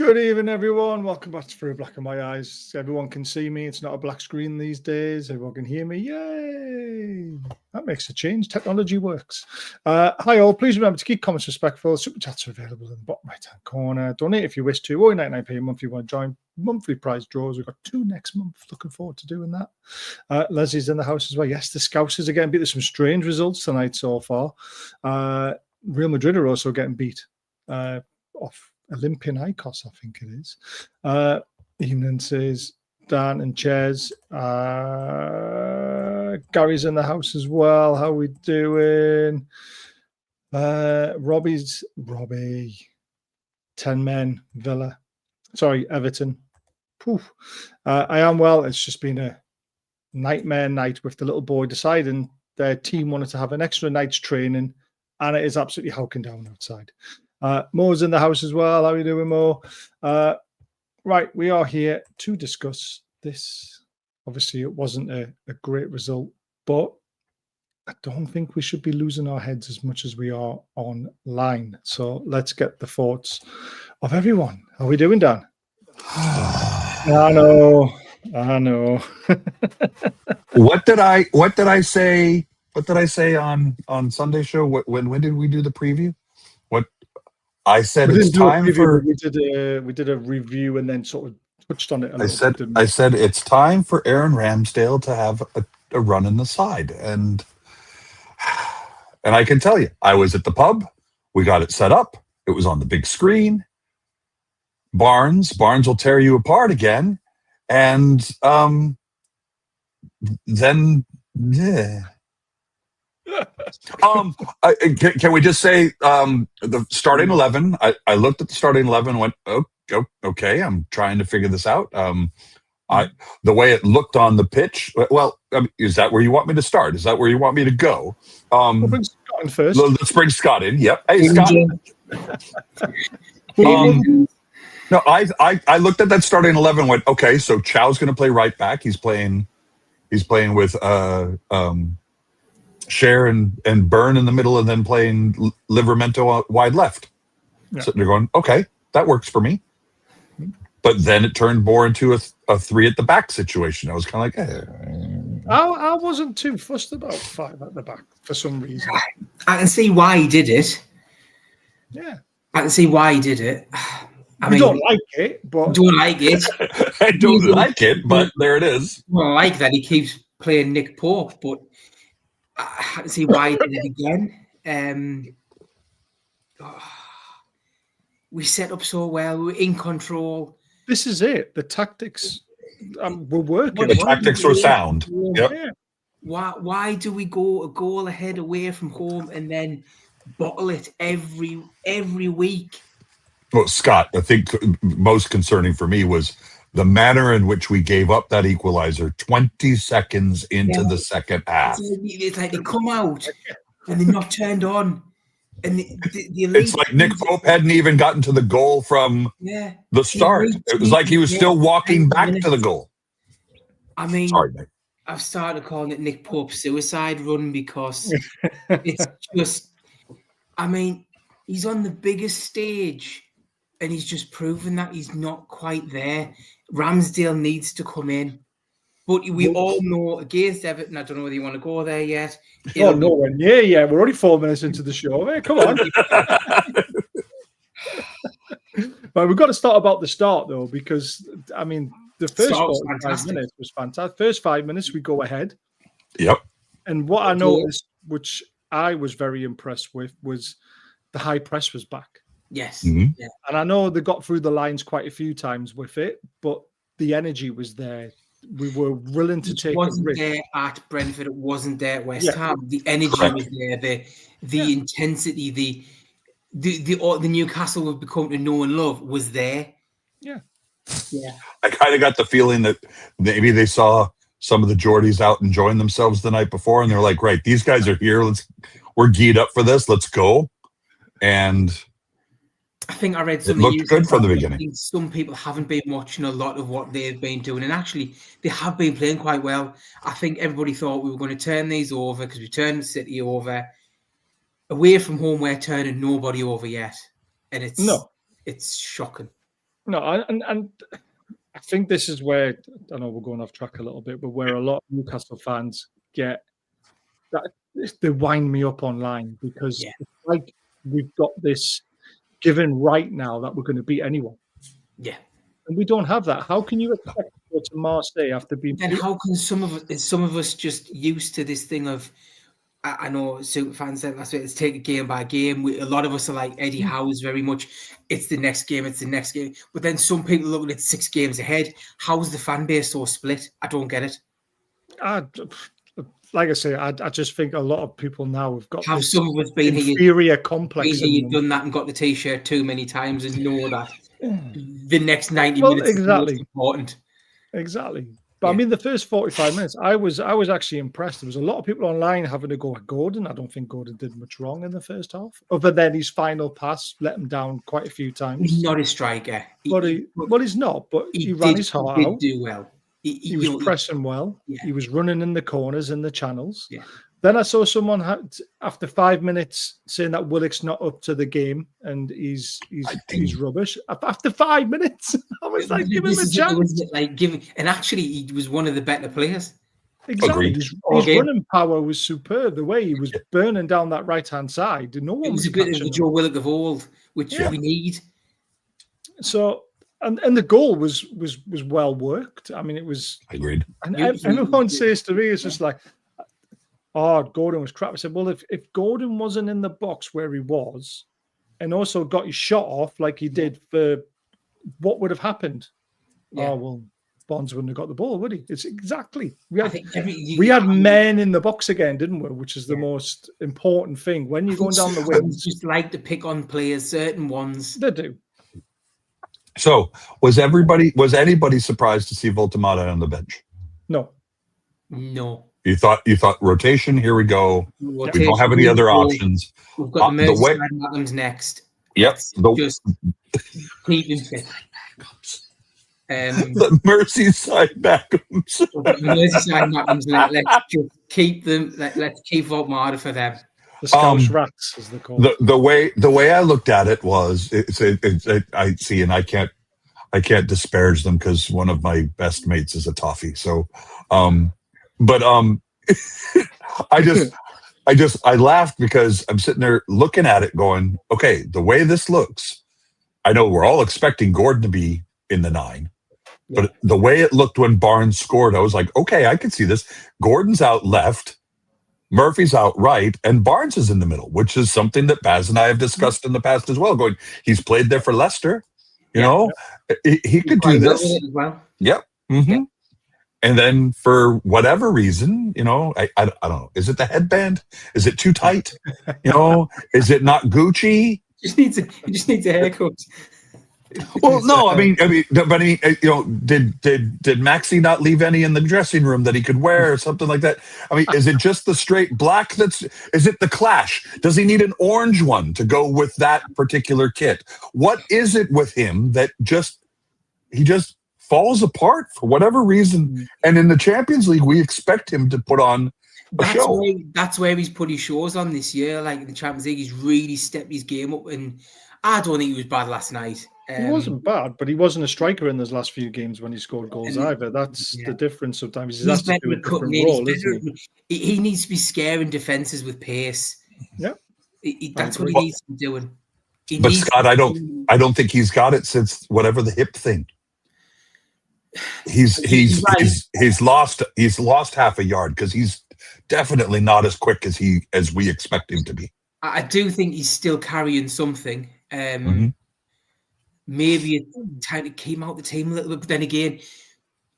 Good evening, everyone. Welcome back to Through Black and My Eyes. Everyone can see me. It's not a black screen these days. Everyone can hear me. Yay! That makes a change. Technology works. Hi, all. Please remember to keep comments respectful. Super chats are available in the bottom right-hand corner. Donate if you wish to. £99p a month if you want to join. Monthly prize draws. We've got 2 next month. Looking forward to doing that. Leslie's in the house as well. Yes, the Scousers are getting beat. There's some strange results tonight so far. Real Madrid are also getting beat off Olympian Icos, I think it is. Evening says Dan and Ches. Gary's in the house as well. How we doing? Robbie. 10 men, Villa. Sorry, Everton. Poof. I am well. It's just been a nightmare night with the little boy deciding their team wanted to have an extra night's training, and it is absolutely howking down outside. Mo's in the house as well. How are you doing, Mo? Right, we are here to discuss this. Obviously, it wasn't a great result, but I don't think we should be losing our heads as much as we are online. So let's get the thoughts of everyone. How are we doing, Dan? I know. What did I say? What did I say on Sunday show? When did we do the preview? I said it's time for. We did a review and then sort of touched on it. I said it's time for Aaron Ramsdale to have a run in the side, and I can tell you, I was at the pub. We got it set up. It was on the big screen. Barnes will tear you apart again, and then yeah. Can we just say the starting 11? I looked at the starting 11 and went, oh, okay, I'm trying to figure this out. The way it looked on the pitch, well, is that where you want me to start? Is that where you want me to go? We'll bring Scott in first. Let's bring Scott in. Yep. Hey, Scott. No, I looked at that starting 11 and went, okay, so Chow's going to play right back. He's playing with Cher and Byrne in the middle, and then playing Livramento wide left. Yeah. So they're going, okay, that works for me. But then it turned more into a 3 at the back situation. I was kind of like, I wasn't too fussed about 5 at the back for some reason. I can see why he did it. Yeah. I can see why he did it. I don't like it, but... Don't like it. I don't like it, but there it is. Well, I like that he keeps playing Nick Pope, but I can see why he did it again. We set up so well. We were in control. This is it. The tactics were working. The tactics were sound. Yep. Yeah. Why do we go a goal ahead away from home and then bottle it every week? Well, Scott, I think most concerning for me was the manner in which we gave up that equalizer 20 seconds into the second half. It's like they come out and they're not turned on. And it's like Nick Pope hadn't even gotten to the goal from the start. It was like he was still walking back to the goal. I mean, sorry, Nick. I've started calling it Nick Pope's suicide run because it's just, I mean, he's on the biggest stage and he's just proven that he's not quite there. Ramsdale needs to come in. But we all know against Everton, I don't know whether you want to go there yet. Oh, nowhere near yet. We're only 4 minutes into the show. Hey, come on. But we've got to start about the start, though, because, I mean, the first 5 minutes was fantastic. First 5 minutes, we go ahead. Yep. And what I noticed, which I was very impressed with, was the high press was back. Yes. Mm-hmm. Yeah. And I know they got through the lines quite a few times with it, but the energy was there. We were willing to take a risk. It wasn't there at Brentford. It wasn't there at West Ham. The energy was there. The intensity, the Newcastle we've become to know and love was there. Yeah. I kind of got the feeling that maybe they saw some of the Geordies out enjoying themselves the night before, and they're like, "Right, these guys are here. We're geared up for this. Let's go." And I think I read it looked good from the beginning. Some people haven't been watching a lot of what they've been doing, and actually they have been playing quite well. I think everybody thought we were going to turn these over because we turned City over. Away from home, we're turning nobody over yet, and it's shocking. No, and I think this is where, I know we're going off track a little bit, but where a lot of Newcastle fans get that, they wind me up online because it's like we've got this given right now that we're going to beat anyone. Yeah. And we don't have that. How can you expect to go to Marseille after being... And how can some of us just used to this thing of, I know super fans said last week, let's take it game by game. A lot of us are like Eddie Howe's very much, it's the next game. But then some people look at it 6 games ahead. How's the fan base so split? I don't get it. Like I say, I just think a lot of people now have got this some of us been inferior complex. You've done that and got the T-shirt too many times and know that the next 90 minutes is most important. Exactly. But I mean, the first 45 minutes, I was actually impressed. There was a lot of people online having to go at Gordon. I don't think Gordon did much wrong in the first half, other than his final pass let him down quite a few times. He's not a striker. He's not, but he ran his heart out. He did do well. He was pressing well. Yeah. He was running in the corners and the channels. Yeah. Then I saw someone after 5 minutes saying that Willock's not up to the game and he's rubbish. After 5 minutes, I was like, give him a chance. And actually, he was one of the better players. Exactly. His running power was superb. The way he was burning down that right-hand side. No one was a bit of the Joe Willock of old, which we need. So, and the goal was well worked. I mean, it was. Agreed. And everyone says to me, it's just like, oh, Gordon was crap. I said, well, if Gordon wasn't in the box where he was and also got his shot off like he did, what would have happened? Yeah. Oh, well, Barnes wouldn't have got the ball, would he? It's exactly. We had men in the box again, didn't we? Which is the most important thing. When you're going down the wings. Just like to pick on players, certain ones. They do. So was anybody surprised to see Voltemata on the bench? No. You thought rotation, here we go. Rotation, we don't have any other options. We've got the Merseyside Magnums next. Yep. Just keep him fit. The Merseyside Magnums. Let's just keep them. Let's keep Voltemata for them. The Scottish Rats, as they're called. The way I looked at it was, I see, and I can't disparage them because one of my best mates is a toffee. So, but I laughed because I'm sitting there looking at it, going, okay, the way this looks, I know we're all expecting Gordon to be in the 9. But the way it looked when Barnes scored, I was like, okay, I can see this. Gordon's out left. Murphy's out right, and Barnes is in the middle, which is something that Baz and I have discussed in the past as well. Going, he's played there for Leicester, you know, he could do this. As well. Yep. Mm-hmm. Yeah. And then for whatever reason, you know, I don't know. Is it the headband? Is it too tight? You know, is it not Gucci? He just needs a haircut. Well, no, I mean, you know, did Maxi not leave any in the dressing room that he could wear or something like that? I mean, is it just the straight black is it the clash? Does he need an orange one to go with that particular kit? What is it with him that he just falls apart for whatever reason? And in the Champions League, we expect him to put on a show. That's where he's put his shows on this year. Like in the Champions League, he's really stepped his game up, and I don't think he was bad last night. He wasn't bad, but he wasn't a striker in those last few games when he scored goals either. That's the difference sometimes. He's to do a different role, isn't he? He needs to be scaring defenses with pace. Yeah, that's what he needs to be doing. But Scott, I don't think he's got it since whatever the hip thing. He's lost half a yard because he's definitely not as quick as we expect him to be. I do think he's still carrying something. Maybe it's time to keep him out the team a little bit. But then again,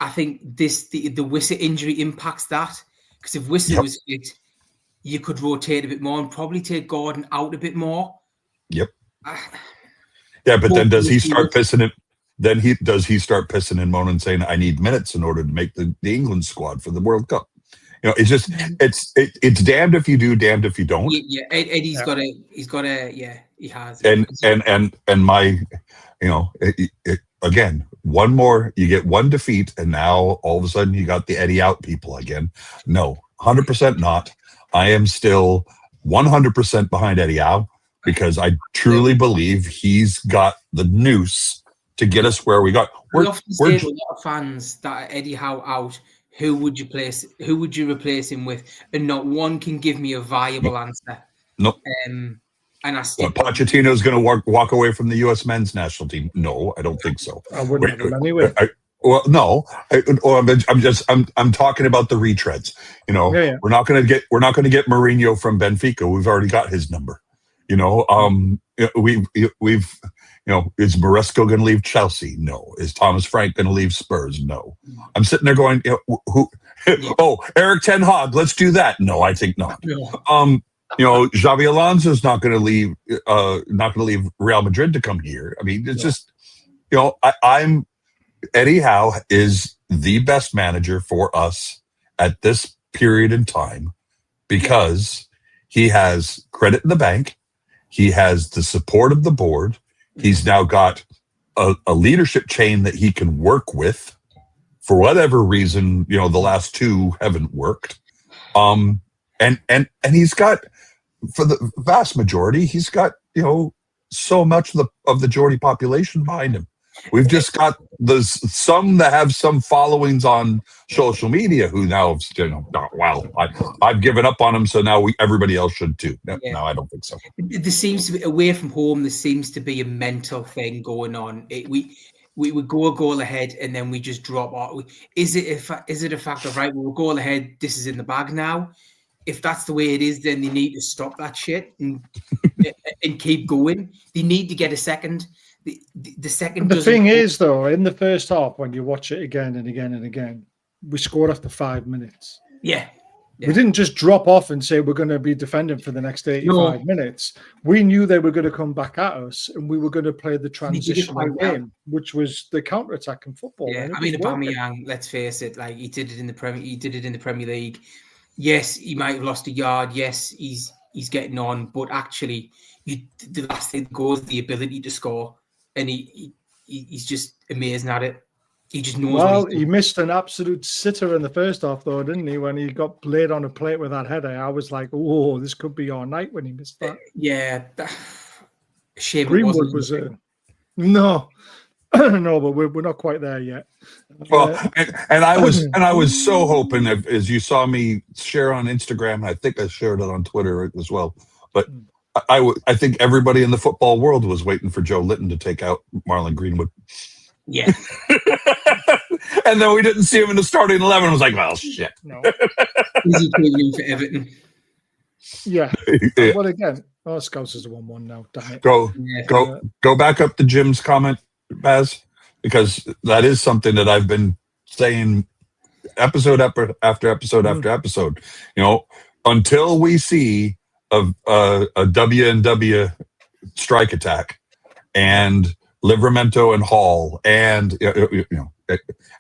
I think the Wissa injury impacts that. Because if Wissa was fit, you could rotate a bit more and probably take Gordon out a bit more. Yep. But then does he start pissing it? Then does he start pissing and moaning, saying, "I need minutes in order to make the England squad for the World Cup"? You know, it's just it's damned if you do, damned if you don't. Yeah, Eddie's got a he has. And my, you know, again, one more, you get one defeat, and now all of a sudden you got the Eddie out people again. No, 100% not. I am still 100% behind Eddie Howe because I truly believe he's got the noose to get us where we got. We often say to a lot of fans that Eddie Howe out, who would you replace him with? And not one can give me a viable answer. Nope. And I still Pochettino's going to walk away from the U.S. men's national team. No, I don't think so. I wouldn't have him anyway. I'm talking about the retreads. We're not going to get Mourinho from Benfica. We've already got his number. We've is Maresco going to leave Chelsea? No. Is Thomas Frank going to leave Spurs? No. I'm sitting there going, who? Oh, Eric Ten Hag. Let's do that. No, I think not. Xabi Alonso's not going to leave Real Madrid to come here. I mean, it's just, I'm Eddie Howe is the best manager for us at this period in time because he has credit in the bank. He has the support of the board. He's now got a leadership chain that he can work with. For whatever reason, the last two haven't worked. And he's got, for the vast majority, he's got, so much of the Geordie population behind him. We've just got some that have some followings on social media who now, I've given up on him, so now everybody else should too. No, I don't think so. There seems to be, away from home, there seems to be a mental thing going on. We would go a goal ahead and then we just drop off. Is it a fact of, right, we'll go ahead, this is in the bag now? If that's the way it is, then they need to stop that shit and keep going. They need to get a second. The second. The thing is, though, in the first half, when you watch it again and again and again, we scored after 5 minutes. Yeah. We didn't just drop off and say we're going to be defending for the next 85 minutes. We knew they were going to come back at us, and we were going to play the transitional game, which was the counter-attacking football. Yeah, I mean, Aubameyang, let's face it, like he did it in the Premier League. Yes, he might have lost a yard. Yes, he's getting on, but actually, the last thing that goes is the ability to score. And he's just amazing at it. He just knows. Well, he missed an absolute sitter in the first half, though, didn't he? When he got played on a plate with that header, I was like, "Oh, this could be our night." When he missed that, shame. Greenwood was no, no, but we're not quite there yet. Well, and I was so hoping, as you saw me share on Instagram, I think I shared it on Twitter as well, but. I think everybody in the football world was waiting for Joe Litton to take out Marlon Greenwood. Yeah. And then we didn't see him in the starting 11. I was like, well, shit. No. Easy for Everton. Yeah. Well, again, Scouts is the 1-1 now. Damn it. Go back up to Jim's comment, Baz, because that is something that I've been saying episode after episode after episode. Until we see a W&W strike attack and Livramento and Hall and and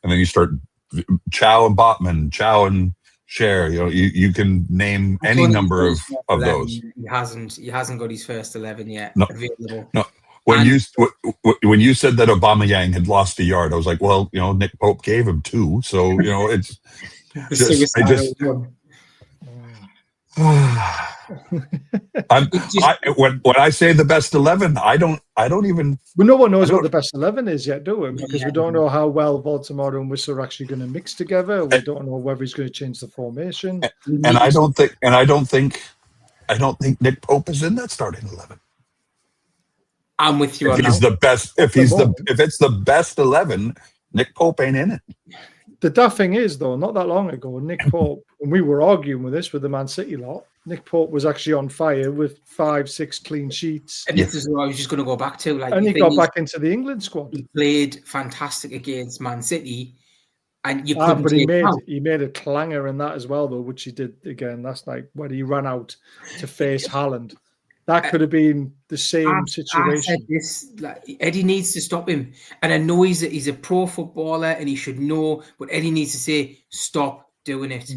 then you start Chow and Botman, Chow and Cher. You can name any number of those. He hasn't got his first 11 yet available. No. When you said that Aubameyang had lost a yard, I was like, well, Nick Pope gave him 2, so it's when I say the best 11, I don't even. Well, no one knows what the best 11 is yet, do we? Because we don't know how well Baltimore and Whistler are actually going to mix together. We don't know whether he's going to change the formation. And I don't think Nick Pope is in that starting 11. I'm with you. If it's the best 11, Nick Pope ain't in it. The daft thing is, though, not that long ago, Nick Pope, and we were arguing with this with the Man City lot, Nick Pope was actually on fire with 5-6 clean sheets. And this is what I was just going to go back to. And he got back into the England squad. He played fantastic against Man City. And you couldn't but he made a clanger in that as well, though, which he did again last night when he ran out to face Haaland. That could have been the same situation. I said this, Eddie needs to stop him. And I know he's a pro footballer and he should know, but Eddie needs to say, stop doing it.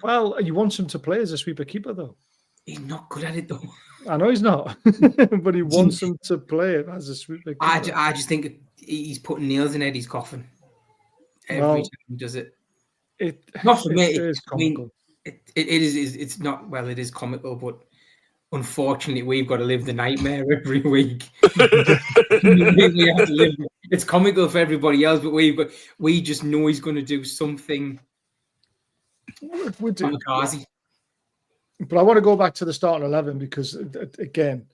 Well, he wants him to play as a sweeper keeper, though. He's not good at it, though. I know he's not, but he wants him to play it as a sweeper keeper. I just think he's putting nails in Eddie's coffin every time he does it. Not for me. It is comical. It is. It's not. Well, it is comical, but unfortunately, we've got to live the nightmare every week. We have to live. It's comical for everybody else, but we just know he's going to do something. We do. Kamikaze. But I want to go back to the starting 11 because, again,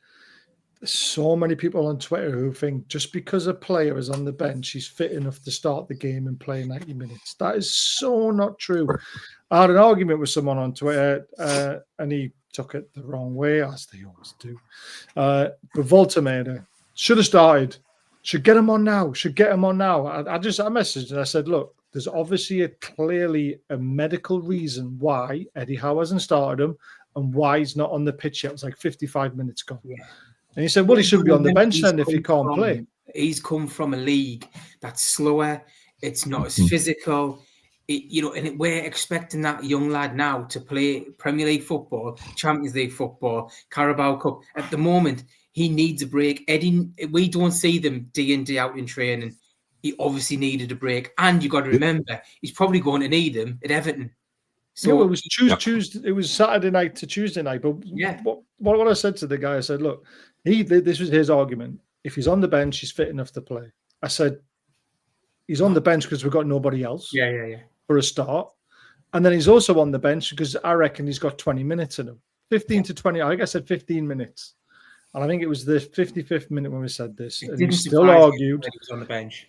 there's so many people on Twitter who think just because a player is on the bench, he's fit enough to start the game and play 90 minutes. That is so not true. I had an argument with someone on Twitter, and he took it the wrong way, as they always do. But Volta should have started. Should get him on now. Should get him on now. I messaged and I said, look, there's obviously clearly a medical reason why Eddie Howe hasn't started him and why he's not on the pitch yet. It was like 55 minutes gone. Yeah. And he said, well, he shouldn't be on the bench then if he can't play. He's come from a league that's slower. It's not as physical. And we're expecting that young lad now to play Premier League football, Champions League football, Carabao Cup. At the moment, he needs a break. Eddie, we don't see them day in, day out in training. He obviously needed a break. And you got to remember, he's probably going to need him at Everton. So it was Tuesday. It was Saturday night to Tuesday night. But what I said to the guy, I said, look, this was his argument. If he's on the bench, he's fit enough to play. I said, he's on the bench because we've got nobody else. Yeah. For a start. And then he's also on the bench because I reckon he's got 20 minutes in him. 15 to 20. I think I said 15 minutes. And I think it was the 55th minute when we said this. And he still argued. He was on the bench.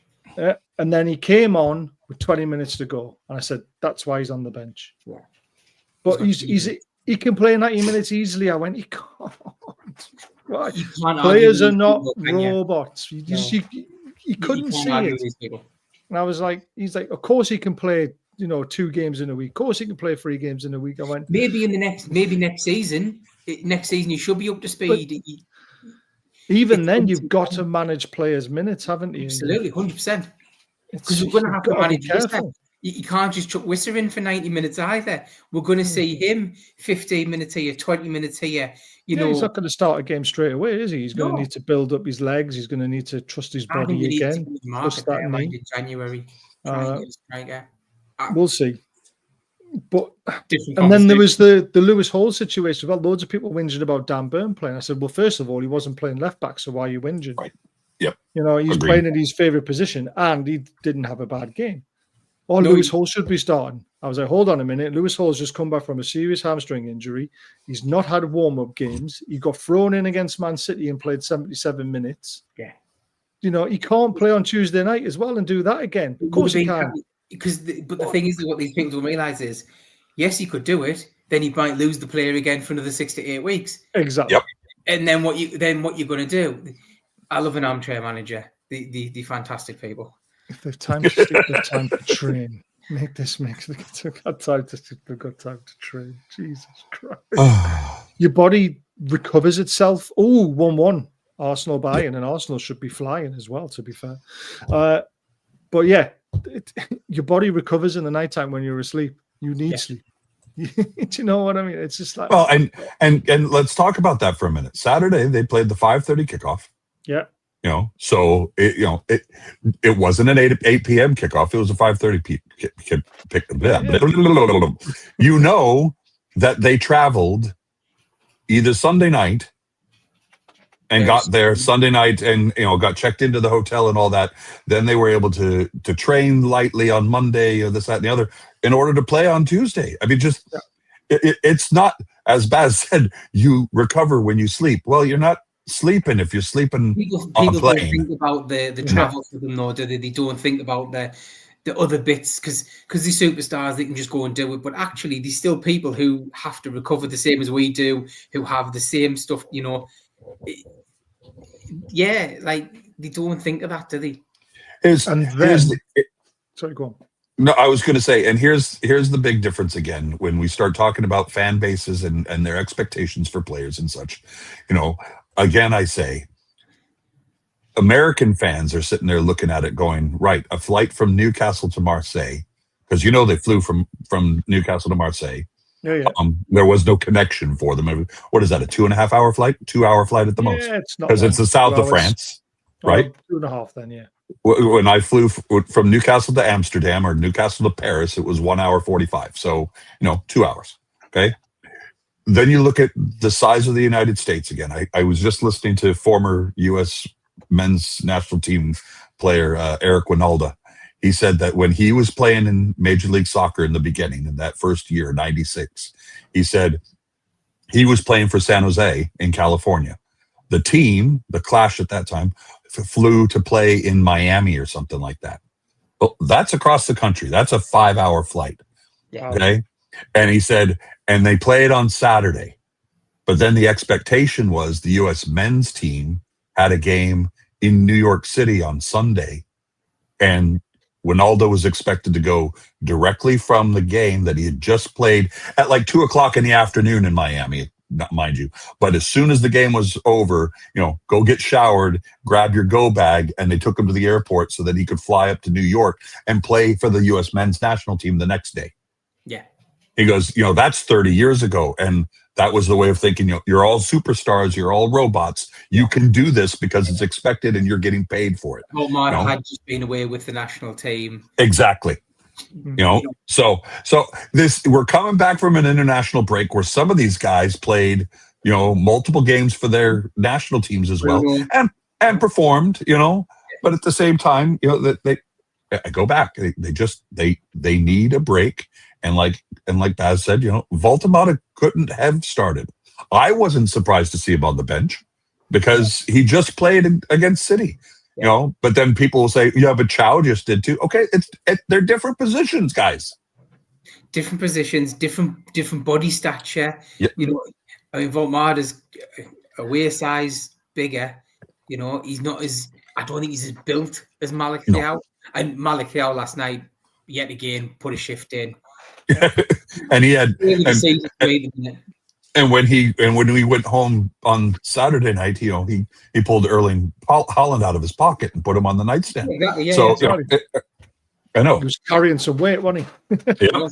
And then he came on with 20 minutes to go. And I said, that's why he's on the bench. Yeah. But he can play 90 minutes easily. I went, he can't. Well, players are not robots. You couldn't see it. And I was like, he's like, of course he can play, 2 games in a week. Of course he can play 3 games in a week. I went, maybe next season. Next season you should be up to speed. Even then, you've got to manage players' minutes, haven't you? Absolutely, 100%. Because you're going to have to manage Wisser. You can't just chuck Wisser in for 90 minutes either. We're going to see him 15 minutes here, 20 minutes here. He's not going to start a game straight away, is he? He's going to need to build up his legs. He's going to need to trust his body again. In January. We'll see. But and then there was the Lewis Hall situation. Well, loads of people whinging about Dan Burn playing. I said, well, first of all, he wasn't playing left back, so why are you whinging? Right. Yep. He's playing in his favourite position, and he didn't have a bad game. Lewis Hall should be starting. I was like, hold on a minute. Lewis Hall's just come back from a serious hamstring injury. He's not had warm-up games. He got thrown in against Man City and played 77 minutes. Yeah. He can't play on Tuesday night as well and do that again. Of course he can. But the thing is, what these people don't realise is, yes, he could do it. Then he might lose the player again for another 6 to 8 weeks. Exactly. Yep. And then what you're going to do? I love an armchair manager. The fantastic people. If they've time to train, they've got time to train. Jesus Christ! Your body recovers itself. 1-1. Arsenal Bayern, and Arsenal should be flying as well. To be fair, but yeah. Your body recovers in the nighttime when you're asleep. You need sleep. Do you know what I mean? It's just like and let's talk about that for a minute. Saturday they played the 5:30 kickoff. Yeah. So it wasn't an 8 p.m. kickoff. It was a 5:30 that they traveled either Sunday night and got there Sunday night and got checked into the hotel and all that. Then they were able to train lightly on Monday or this, that, and the other in order to play on Tuesday. I mean, it's not, as Baz said, you recover when you sleep. Well, you're not sleeping if you're sleeping on a plane. People don't think about the travel for them, though, do they? They don't think about the other bits because these superstars, they can just go and do it. But actually, there's still people who have to recover the same as we do, who have the same stuff, they don't think of that, do they? Sorry, go on. No, I was going to say, and here's the big difference again when we start talking about fan bases and their expectations for players and such. Again, I say, American fans are sitting there looking at it going, right, a flight from Newcastle to Marseille, because they flew from Newcastle to Marseille. Yeah. There was no connection for them. What is that, a 2.5 hour flight? 2 hour flight at the most? Yeah, it's not. Because it's the south of France, right? 2.5 then, yeah. When I flew from Newcastle to Amsterdam or Newcastle to Paris, it was 1 hour 45. So, 2 hours. Okay. then you look at the size of the United States again. I was just listening to former U.S. men's national team player Eric Winalda. He said that when he was playing in Major League Soccer in the beginning, in that first year, 96, he said he was playing for San Jose in California. The team, the Clash at that time, flew to play in Miami or something like that. Well, that's across the country. That's a 5-hour flight. Yeah. Okay. And he said, and they played on Saturday. But then the expectation was the U.S. men's team had a game in New York City on Sunday. And Winaldo was expected to go directly from the game that he had just played at like 2:00 in the afternoon in Miami, not mind you. But as soon as the game was over, go get showered, grab your go bag, and they took him to the airport so that he could fly up to New York and play for the U.S. men's national team the next day. Yeah. He goes, that's 30 years ago. And that was the way of thinking, you're all superstars, you're all robots. You can do this because it's expected and you're getting paid for it. Oh, man, had just been away with the national team. Exactly. So this, we're coming back from an international break where some of these guys played, multiple games for their national teams as well, and performed, but at the same time, that I go back, they need a break. And like Baz said, Voltemata couldn't have started. I wasn't surprised to see him on the bench because he just played against City. But then people will say, yeah, but Chow just did too. Okay, they're different positions, guys. Different positions, different body stature. Yep. Voltemata's a waist size bigger. He's not as, I don't think he's as built as Malik Thiaw. No. And Malik Thiaw last night, yet again, put a shift in. And he had, and when we went home on Saturday night, he pulled Erling Haaland out of his pocket and put him on the nightstand. Exactly, yeah, so I know he was carrying some weight, wasn't he? Yeah.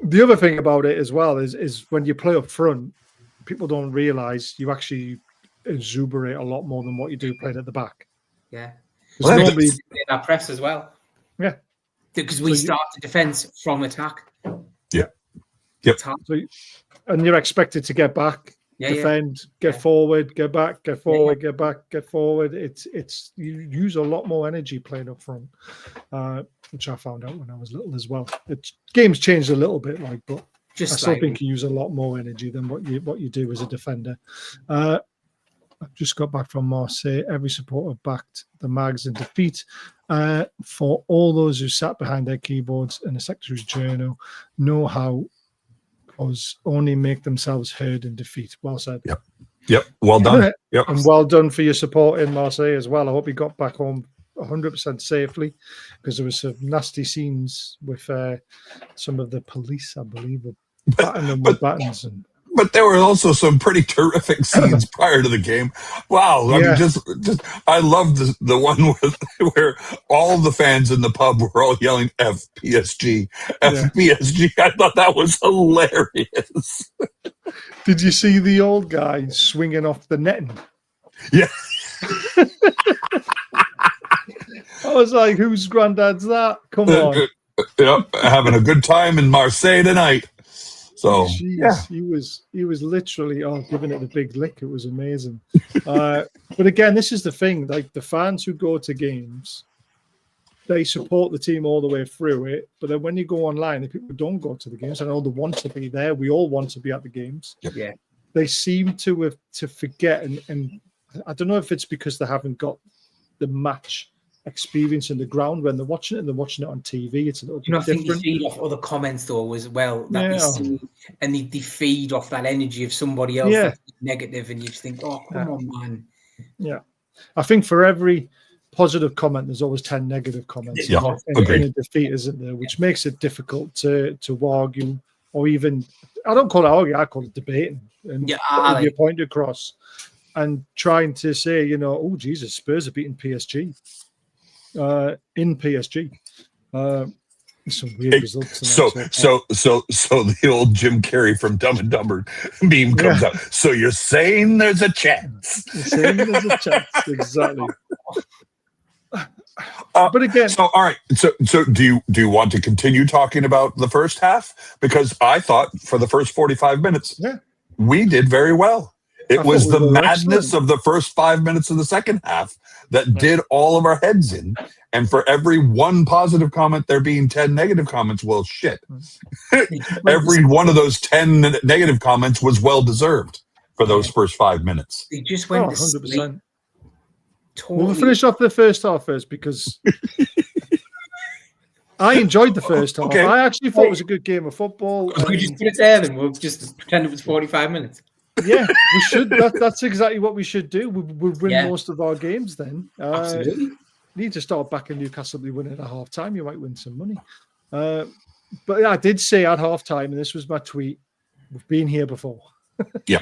The other thing about it as well is when you play up front, people don't realize you actually exuberate a lot more than what you do playing at the back. Yeah, normally our press as well. Yeah. Because we start the defence from attack. Yeah. Yep. And you're expected to get back, defend, get forward, get back, get forward, get back, get forward. It's you use a lot more energy playing up front, which I found out when I was little as well. Game's changed a little bit, but I still think you use a lot more energy than what you do as a defender. I've just got back from Marseille. Every supporter backed the Mags in defeat. For all those who sat behind their keyboards in the Secretary's Journal, know how us only make themselves heard in defeat. Well said. Yep. Well done. Yep. And well done for your support in Marseille as well. I hope you got back home 100% safely, because there was some nasty scenes with some of the police, I believe, batting them with batons and. But there were also some pretty terrific scenes prior to the game. Wow. I mean, just I loved the one where all the fans in the pub were all yelling FPSG, FPSG. I thought that was hilarious. Did you see the old guy swinging off the netting? Yeah. I was like, whose granddad's that? Come on. Having a good time in Marseille tonight. So he was literally giving it the big lick. It was amazing. But again, this is the thing: like the fans who go to games, they support the team all the way through it. But then when you go online, the people who don't go to the games, I know they want to be there. We all want to be at the games. Yeah, they seem to forget, and I don't know if it's because they haven't got the match experience in the ground when they're watching it, and they're watching it on TV. It's a little bit different. I think you feed off other comments though as well that they see, and they feed off that energy of somebody else that's negative, and you just think, oh, come on, man. Yeah, I think for every positive comment, there's always 10 negative comments in a defeat, isn't there? Which makes it difficult to argue, or even, I don't call it arguing, I call it debating, and putting your point across and trying to say, oh Jesus, Spurs are beating PSG. In PSG, some weird results. So the old Jim Carrey from Dumb and Dumber meme comes out. So you're saying there's a chance? You're saying there's a chance, exactly. But again, so all right. So do you want to continue talking about the first half? Because I thought for the first 45 minutes, we did very well. It was the madness of the first 5 minutes of the second half that did all of our heads in. And for every one positive comment, there being 10 negative comments. Well, shit. Every one of those 10 negative comments was well deserved for those first 5 minutes. They just went 100%. Totally. We'll finish off the first half first because I enjoyed the first half. Okay. I actually thought it was a good game of football. We just put it there, then we'll just pretend it was 45 minutes. Yeah, we should. That's exactly what we should do. We'll win most of our games then. Absolutely. Need to start back in Newcastle. Be winning at half time. You might win some money. But yeah, I did say at half time, and this was my tweet. We've been here before. Yeah,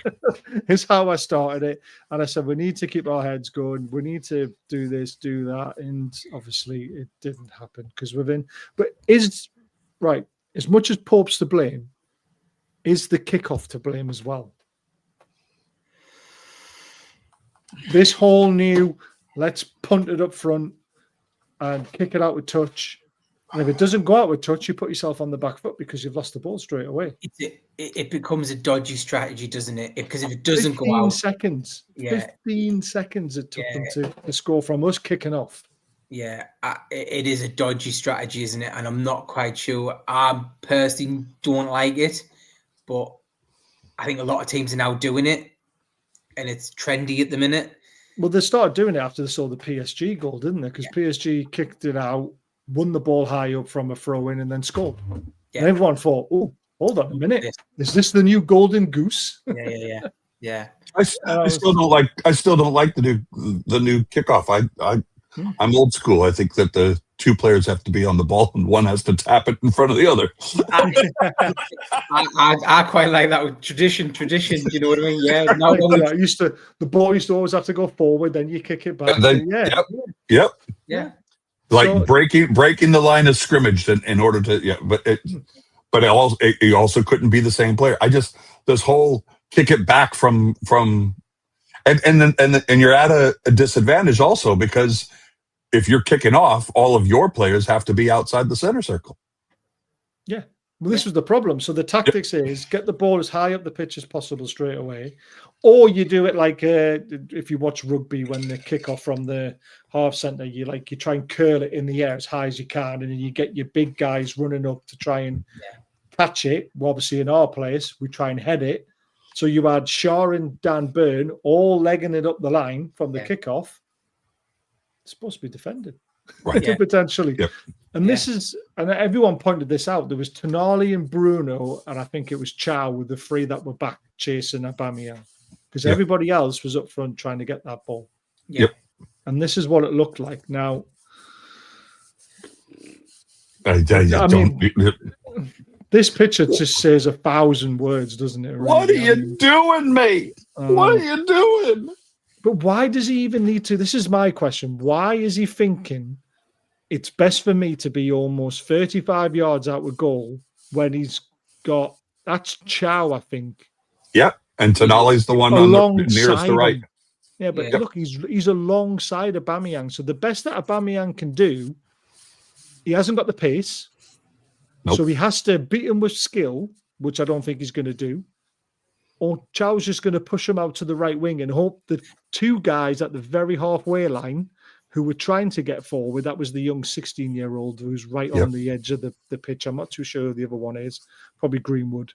it's how I started it, and I said we need to keep our heads going. We need to do this, do that, and obviously it didn't happen because we're in. But is right as much as Pope's to blame, is the kickoff to blame as well? This whole new let's punt it up front and kick it out with touch. And if it doesn't go out with touch, you put yourself on the back foot because you've lost the ball straight away. It becomes a dodgy strategy, doesn't it? Because if it doesn't go out... 15 seconds it took them to score from us kicking off. Yeah, it is a dodgy strategy, isn't it? And I'm not quite sure. I personally don't like it, but I think a lot of teams are now doing it, and it's trendy at the minute. Well, they started doing it after they saw the PSG goal, didn't they? Because PSG kicked it out, won the ball high up from a throw-in, and then scored. Yeah. And everyone thought, "Oh, hold on a minute, is this the new golden goose?" Yeah. I still don't like the new kickoff. I'm old school. I think that the two players have to be on the ball and one has to tap it in front of the other. I quite like that with tradition. You know what I mean? Yeah. No, the ball used to always have to go forward, then you kick it back. Then, Yep. Yeah. Like breaking the line of scrimmage in order to but it also couldn't be the same player. This whole kick it back from and you're at a disadvantage also because if you're kicking off, all of your players have to be outside the center circle. Yeah. Well, this was the problem. So the tactics is get the ball as high up the pitch as possible straight away, or you do it like if you watch rugby when they kick off from the half centre, you try and curl it in the air as high as you can, and then you get your big guys running up to try and catch it. Well, obviously, in our place, we try and head it. So you had Shaw and Dan Burn all legging it up the line from the kickoff. It's supposed to be defended, right? Potentially. Yep. And this is, and everyone pointed this out. There was Tonali and Bruno, and I think it was Chow with the three that were back chasing Aubameyang because everybody else was up front trying to get that ball. Yep. And this is what it looked like. Now, this picture just says 1,000 words, doesn't it? Really? What are you doing, mate? What are you doing? But why does he even need to? This is my question. Why is he thinking it's best for me to be almost 35 yards out of goal when he's got... That's Chow, I think. Yeah, and Tonali's the one on the nearest to right. Yeah, but look, he's alongside Aubameyang. So the best that Aubameyang can do, he hasn't got the pace. Nope. So he has to beat him with skill, which I don't think he's going to do. Or Chow's just going to push him out to the right wing and hope the two guys at the very halfway line who were trying to get forward, that was the young 16-year-old who's right on the edge of the pitch. I'm not too sure who the other one is. Probably Greenwood.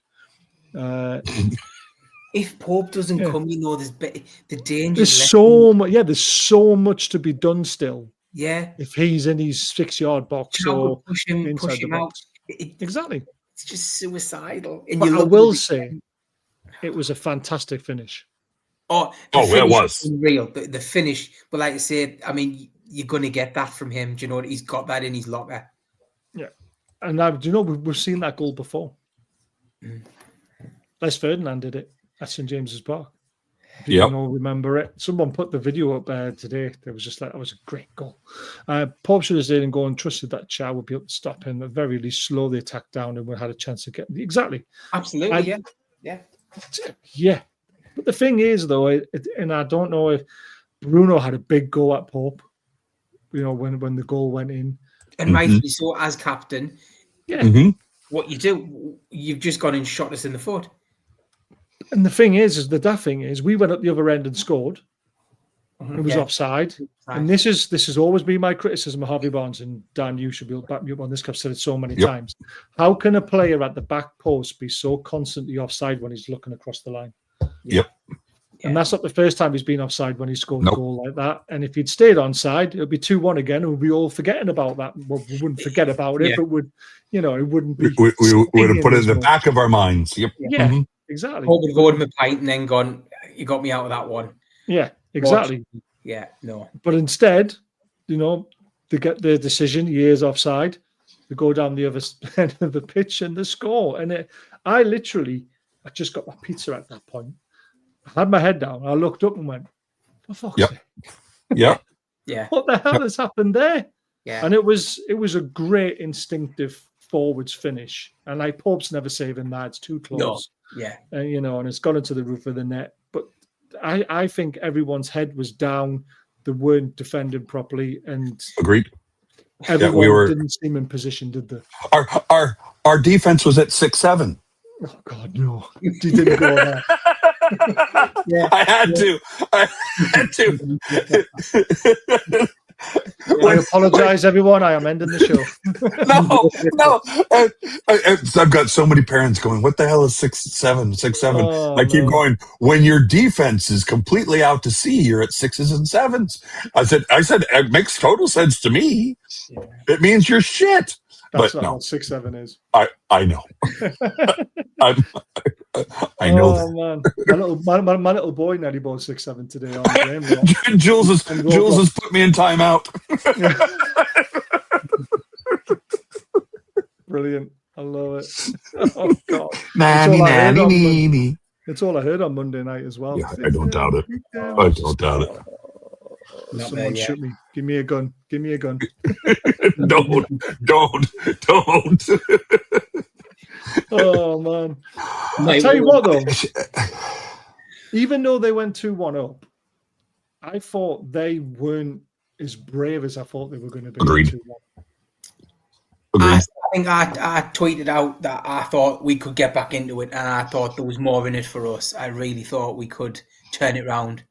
If Pope doesn't come, there's the danger. There's so much to be done still. Yeah. If he's in his 6-yard box or push him out. out. Exactly. It's just suicidal. And I will say it was a fantastic finish. It was real. The finish, but like I said, I mean, you're going to get that from him. Do you know what? He's got that in his locker. Yeah, and now do you know we've seen that goal before? Les Ferdinand did it at St James's Park. You all remember it. Someone put the video up today. There was just that was a great goal. Pope should have stayed and go and trusted that Chow would be able to stop him. At very least, slow the attack down, and we had a chance to get exactly. Absolutely, yeah. But the thing is, though, and I don't know if Bruno had a big go at Pope. when the goal went in. And rightfully so, as captain. Yeah. What you do, you've just gone and shot us in the foot. And the thing is the daft thing is, we went up the other end and scored. It was offside. And this has always been my criticism of Harvey Barnes, and Dan, you should back me up on this, because I've said it so many times. How can a player at the back post be so constantly offside when he's looking across the line? And that's not the first time he's been offside when he scored a goal like that. And if he'd stayed onside, it would be 2-1 again, and we'd be all forgetting about that. Well, we wouldn't forget about it, but it wouldn't be. We would have put it in the back of our minds. Yeah, exactly. Or would have ordered him a pint and then gone, you got me out of that one. Yeah, exactly. Yeah, no. But instead, they get the decision, years offside, they go down the other end of the pitch and they score. And I just got my pizza at that point. I had my head down. I looked up and went, for fuck's sake. Yeah. What the hell has happened there? Yeah. And it was a great instinctive forwards finish. And like Pope's never saving that. It's too close. No. Yeah. And it's gone into the roof of the net. But I think everyone's head was down. They weren't defending properly. And agreed. Everyone didn't seem in position, did they? Our defense was at 6-7. Oh God, no! You didn't go there. I had to. I apologize, everyone. I am ending the show. No. I've got so many parents going, what the hell is 6-7? 6-7. Oh, I keep going, when your defense is completely out to sea, you're at 6s and 7s. I said, it makes total sense to me. Yeah. It means you're shit. That's not what 6-7 is. I know. I know. Oh man, my little boy nearly bought 6-7 today on the game. Jules has put me in timeout. Brilliant. I love it. Oh God. It's all I heard on Monday night as well. Yeah, I don't doubt it. I don't doubt it. Someone shoot me. Give me a gun. Give me a gun. Don't. Oh man. I tell you what though, even though they went 2-1 up, I thought they weren't as brave as I thought they were going to be. Agreed. 2-1. I think I tweeted out that I thought we could get back into it, and I thought there was more in it for us. I really thought we could turn it round,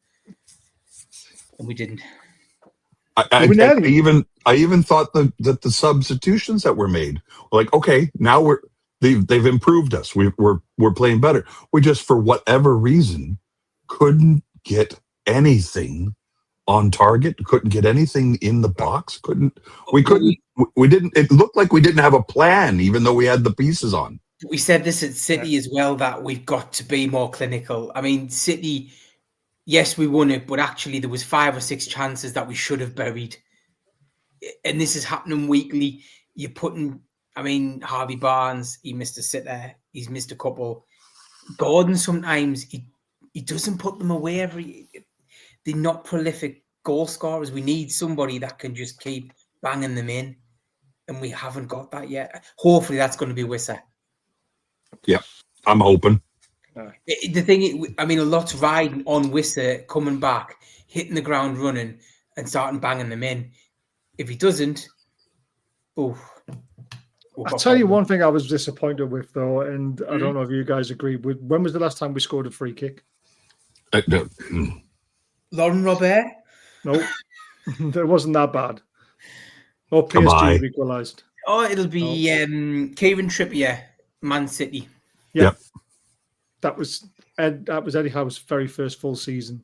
and we didn't. I even thought that the substitutions that were made were like, okay, now they've improved us. We're playing better. We just, for whatever reason, couldn't get anything on target. Couldn't get anything in the box. We didn't. It looked like we didn't have a plan, even though we had the pieces on. We said this at City as well, that we've got to be more clinical. I mean, City. Yes, we won it, but actually there was 5 or 6 chances that we should have buried. And this is happening weekly. You're putting, Harvey Barnes, he missed a sitter. He's missed a couple. Gordon, sometimes he doesn't put them away. They're not prolific goal scorers. We need somebody that can just keep banging them in. And we haven't got that yet. Hopefully that's going to be Wissa. Yeah, I'm hoping. The thing, a lot's riding on Wissa coming back, hitting the ground running, and starting banging them in. If he doesn't, I'll tell you one thing I was disappointed with, though, and I don't know if you guys agree. When was the last time we scored a free kick? Lauren Robert? No, it wasn't that bad. Or PSG equalised. Oh, it'll be Kieran Trippier, Man City. Yep. That was Eddie Howe's very first full season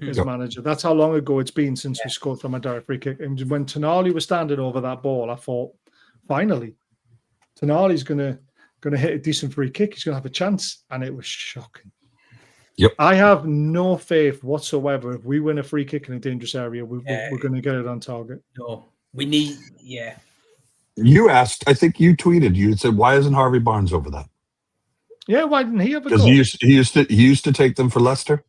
as manager. That's how long ago it's been since we scored from a direct free kick. And when Tonali was standing over that ball, I thought, finally, Tonali's gonna hit a decent free kick. He's gonna have a chance, and it was shocking. Yep. I have no faith whatsoever. If we win a free kick in a dangerous area, we're going to get it on target. No, we need. You asked. I think you tweeted. You said, "Why isn't Harvey Barnes over that?" Yeah, why didn't he have a goal? Because he used to take them for Leicester.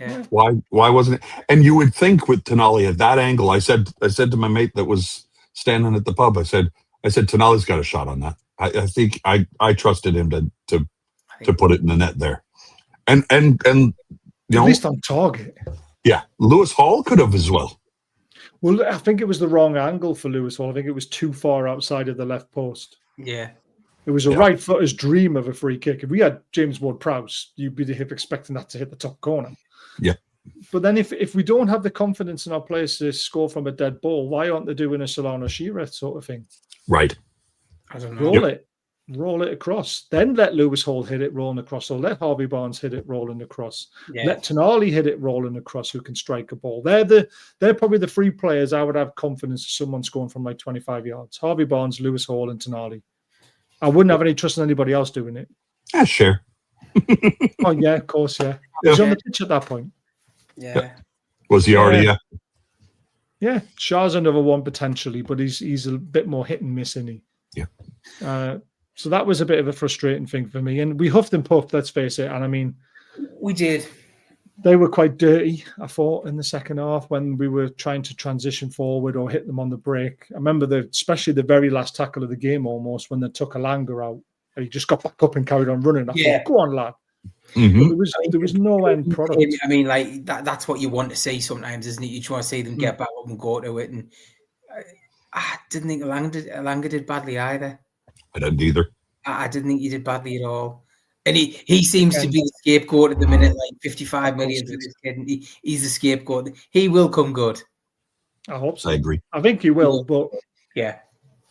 Yeah. Why wasn't it? And you would think with Tonali at that angle, I said to my mate that was standing at the pub, I said Tonali's got a shot on that. I think I trusted him to put it in the net there. And at least on target. Yeah, Lewis Hall could have as well. Well, I think it was the wrong angle for Lewis Hall. I think it was too far outside of the left post. Yeah. It was a right footer's dream of a free kick. If we had James Ward-Prowse, you'd be expecting that to hit the top corner. Yeah. But then if we don't have the confidence in our players to score from a dead ball, why aren't they doing a Solana Shearer sort of thing? Right. I don't know. Roll it across. Then let Lewis Hall hit it rolling across, or let Harvey Barnes hit it rolling across. Yeah. Let Toon Army hit it rolling across, who can strike a ball. They're probably the three players I would have confidence of someone scoring from like 25 yards. Harvey Barnes, Lewis Hall, and Toon Army. I wouldn't have any trust in anybody else doing it. Yeah, sure. Oh, yeah, of course, yeah. He was on the pitch at that point. Yeah. Was he already? Yeah, Shah's another one potentially, but he's a bit more hit and miss, isn't he? Yeah. So that was a bit of a frustrating thing for me. And we huffed and puffed, let's face it. And I mean, we did. They were quite dirty, I thought, in the second half when we were trying to transition forward or hit them on the break. I remember especially the very last tackle of the game almost when they took Alanga out. And he just got back up and carried on running. I thought, go on, lad. Mm-hmm. There was no end product. I mean, like that's what you want to see sometimes, isn't it? You just want to see them get back up and go to it. And I didn't think Alanga did badly either. I didn't either. I didn't think he did badly at all. And he seems to be the scapegoat at the minute, like 55 million for this kid. And he's the scapegoat. He will come good. I hope so. I agree. I think he will, but yeah,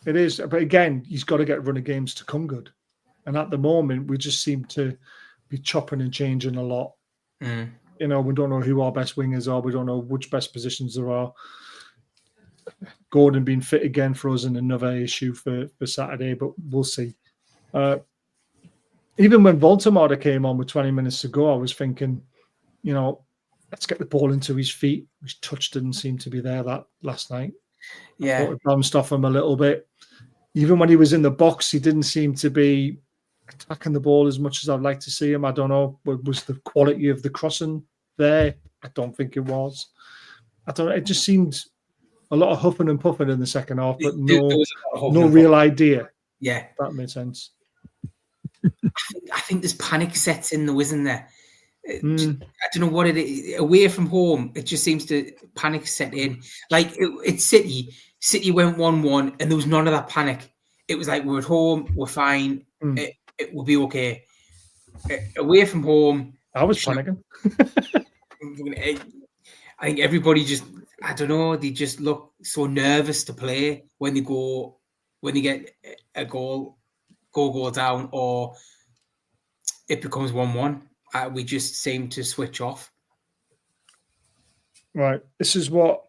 it is. But again, he's got to get run of games to come good. And at the moment, we just seem to be chopping and changing a lot. Mm. You know, we don't know who our best wingers are. We don't know which best positions there are. Gordon being fit again for us and another issue for Saturday, but we'll see. Even when Voldemort came on with 20 minutes to go, I was thinking, you know, let's get the ball into his feet. His touch didn't seem to be there that last night. Yeah. I thought it bounced off him a little bit. Even when he was in the box, he didn't seem to be attacking the ball as much as I'd like to see him. I don't know. Was the quality of the crossing there? I don't think it was. I don't know. It just seemed a lot of huffing and puffing in the second half, but no real idea. Yeah. That made sense. I think there's panic sets in though, isn't there? I don't know what it is. Away from home, it just seems to panic set in. Like it's City. City went 1-1 and there was none of that panic. It was like, we're at home, we're fine, it will be okay. Away from home, I was panicking. I think everybody just, I don't know, they just look so nervous to play when they get a goal down, or it becomes 1-1. We just seem to switch off. Right. This is what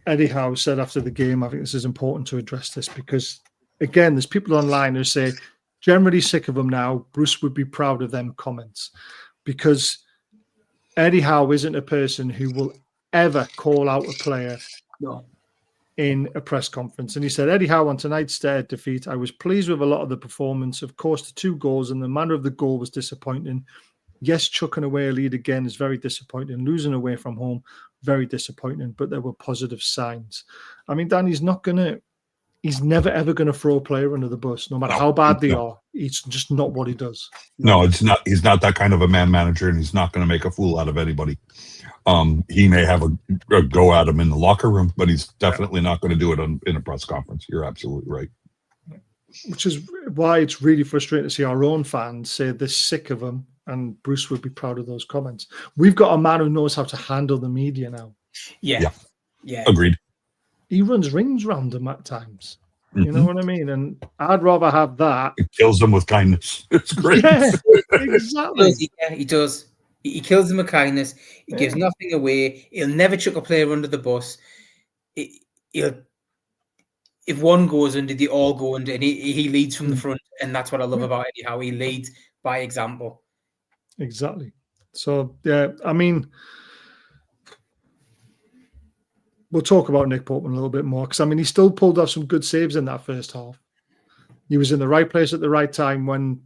Eddie Howe said after the game. I think this is important to address this because, again, there's people online who say, generally sick of them now. Bruce would be proud of them comments because Eddie Howe isn't a person who will ever call out a player in a press conference. And he said, Eddie Howe on tonight's Stade defeat, I was pleased with a lot of the performance. Of course, the 2 goals and the manner of the goal was disappointing. Yes, chucking away a lead again is very disappointing. Losing away from home, very disappointing, but there were positive signs. I mean, Dan, he's never, ever going to throw a player under the bus, no matter how bad they are. It's just not what he does. No, it's not. He's not that kind of a man manager, and he's not going to make a fool out of anybody. He may have a go at him in the locker room, but he's definitely not going to do it in a press conference. You're absolutely right. Which is why it's really frustrating to see our own fans say they're sick of him, and Bruce would be proud of those comments. We've got a man who knows how to handle the media now. Yeah. Agreed. He runs rings round them at times. You know what I mean? And I'd rather have that. It kills them with kindness. It's great. Yeah, exactly. Yeah, he does. He kills them with kindness. He gives nothing away. He'll never chuck a player under the bus. If one goes under, they all go under. And he leads from the front. And that's what I love about Eddie Howe. He leads by example. Exactly. So, yeah, I mean, we'll talk about Nick Portman a little bit more because, I mean, he still pulled off some good saves in that first half. He was in the right place at the right time when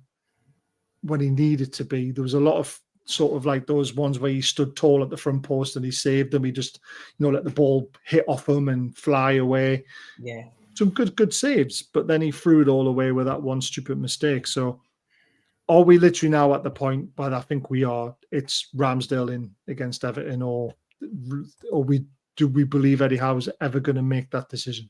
he needed to be. There was a lot of sort of like those ones where he stood tall at the front post and he saved them. He just, let the ball hit off him and fly away. Yeah. Some good saves, but then he threw it all away with that one stupid mistake. So are we literally now at the point, but I think we are, it's Ramsdale in against Everton, or we do we believe Eddie Howe's ever going to make that decision?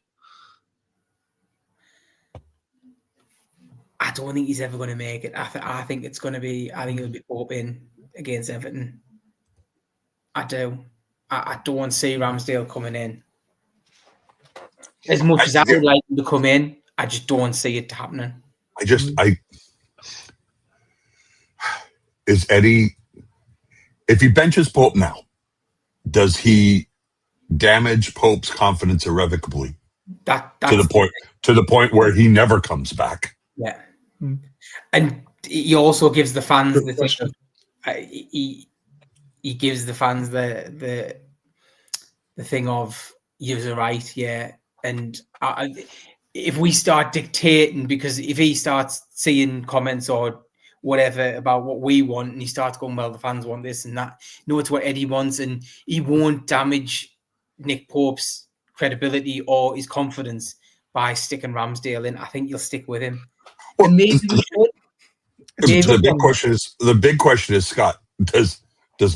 I don't think he's ever going to make it. I think it's going to be. I think it'll be Pope in against Everton. I do. I don't see Ramsdale coming in. As much as I would like him to come in, I just don't see it happening. Is Eddie, if he benches Pope now, does he damage Pope's confidence irrevocably? That's to the point where he never comes back. Yeah. And he also gives the fans the thing of, he gives the fans the thing of you're right, yeah. And if we start dictating, because if he starts seeing comments or whatever about what we want, and he starts going, well, the fans want this and that, no, it's what Eddie wants, and he won't damage Nick Pope's credibility or his confidence by sticking Ramsdale in. I think you'll stick with him. Well, the big question is, Scott, does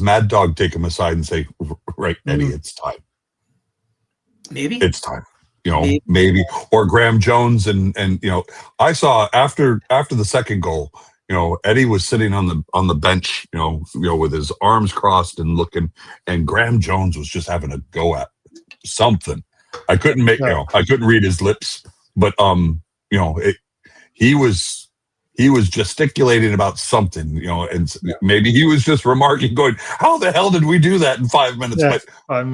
Mad Dog take him aside and say, right, Eddie, it's time. Maybe it's time. Maybe, or Graham Jones, and I saw after the second goal, Eddie was sitting on the bench, with his arms crossed and looking, and Graham Jones was just having a go at something. I couldn't I couldn't read his lips, but he was gesticulating about something, and maybe he was just remarking, going, "How the hell did we do that in 5 minutes?" Yeah, but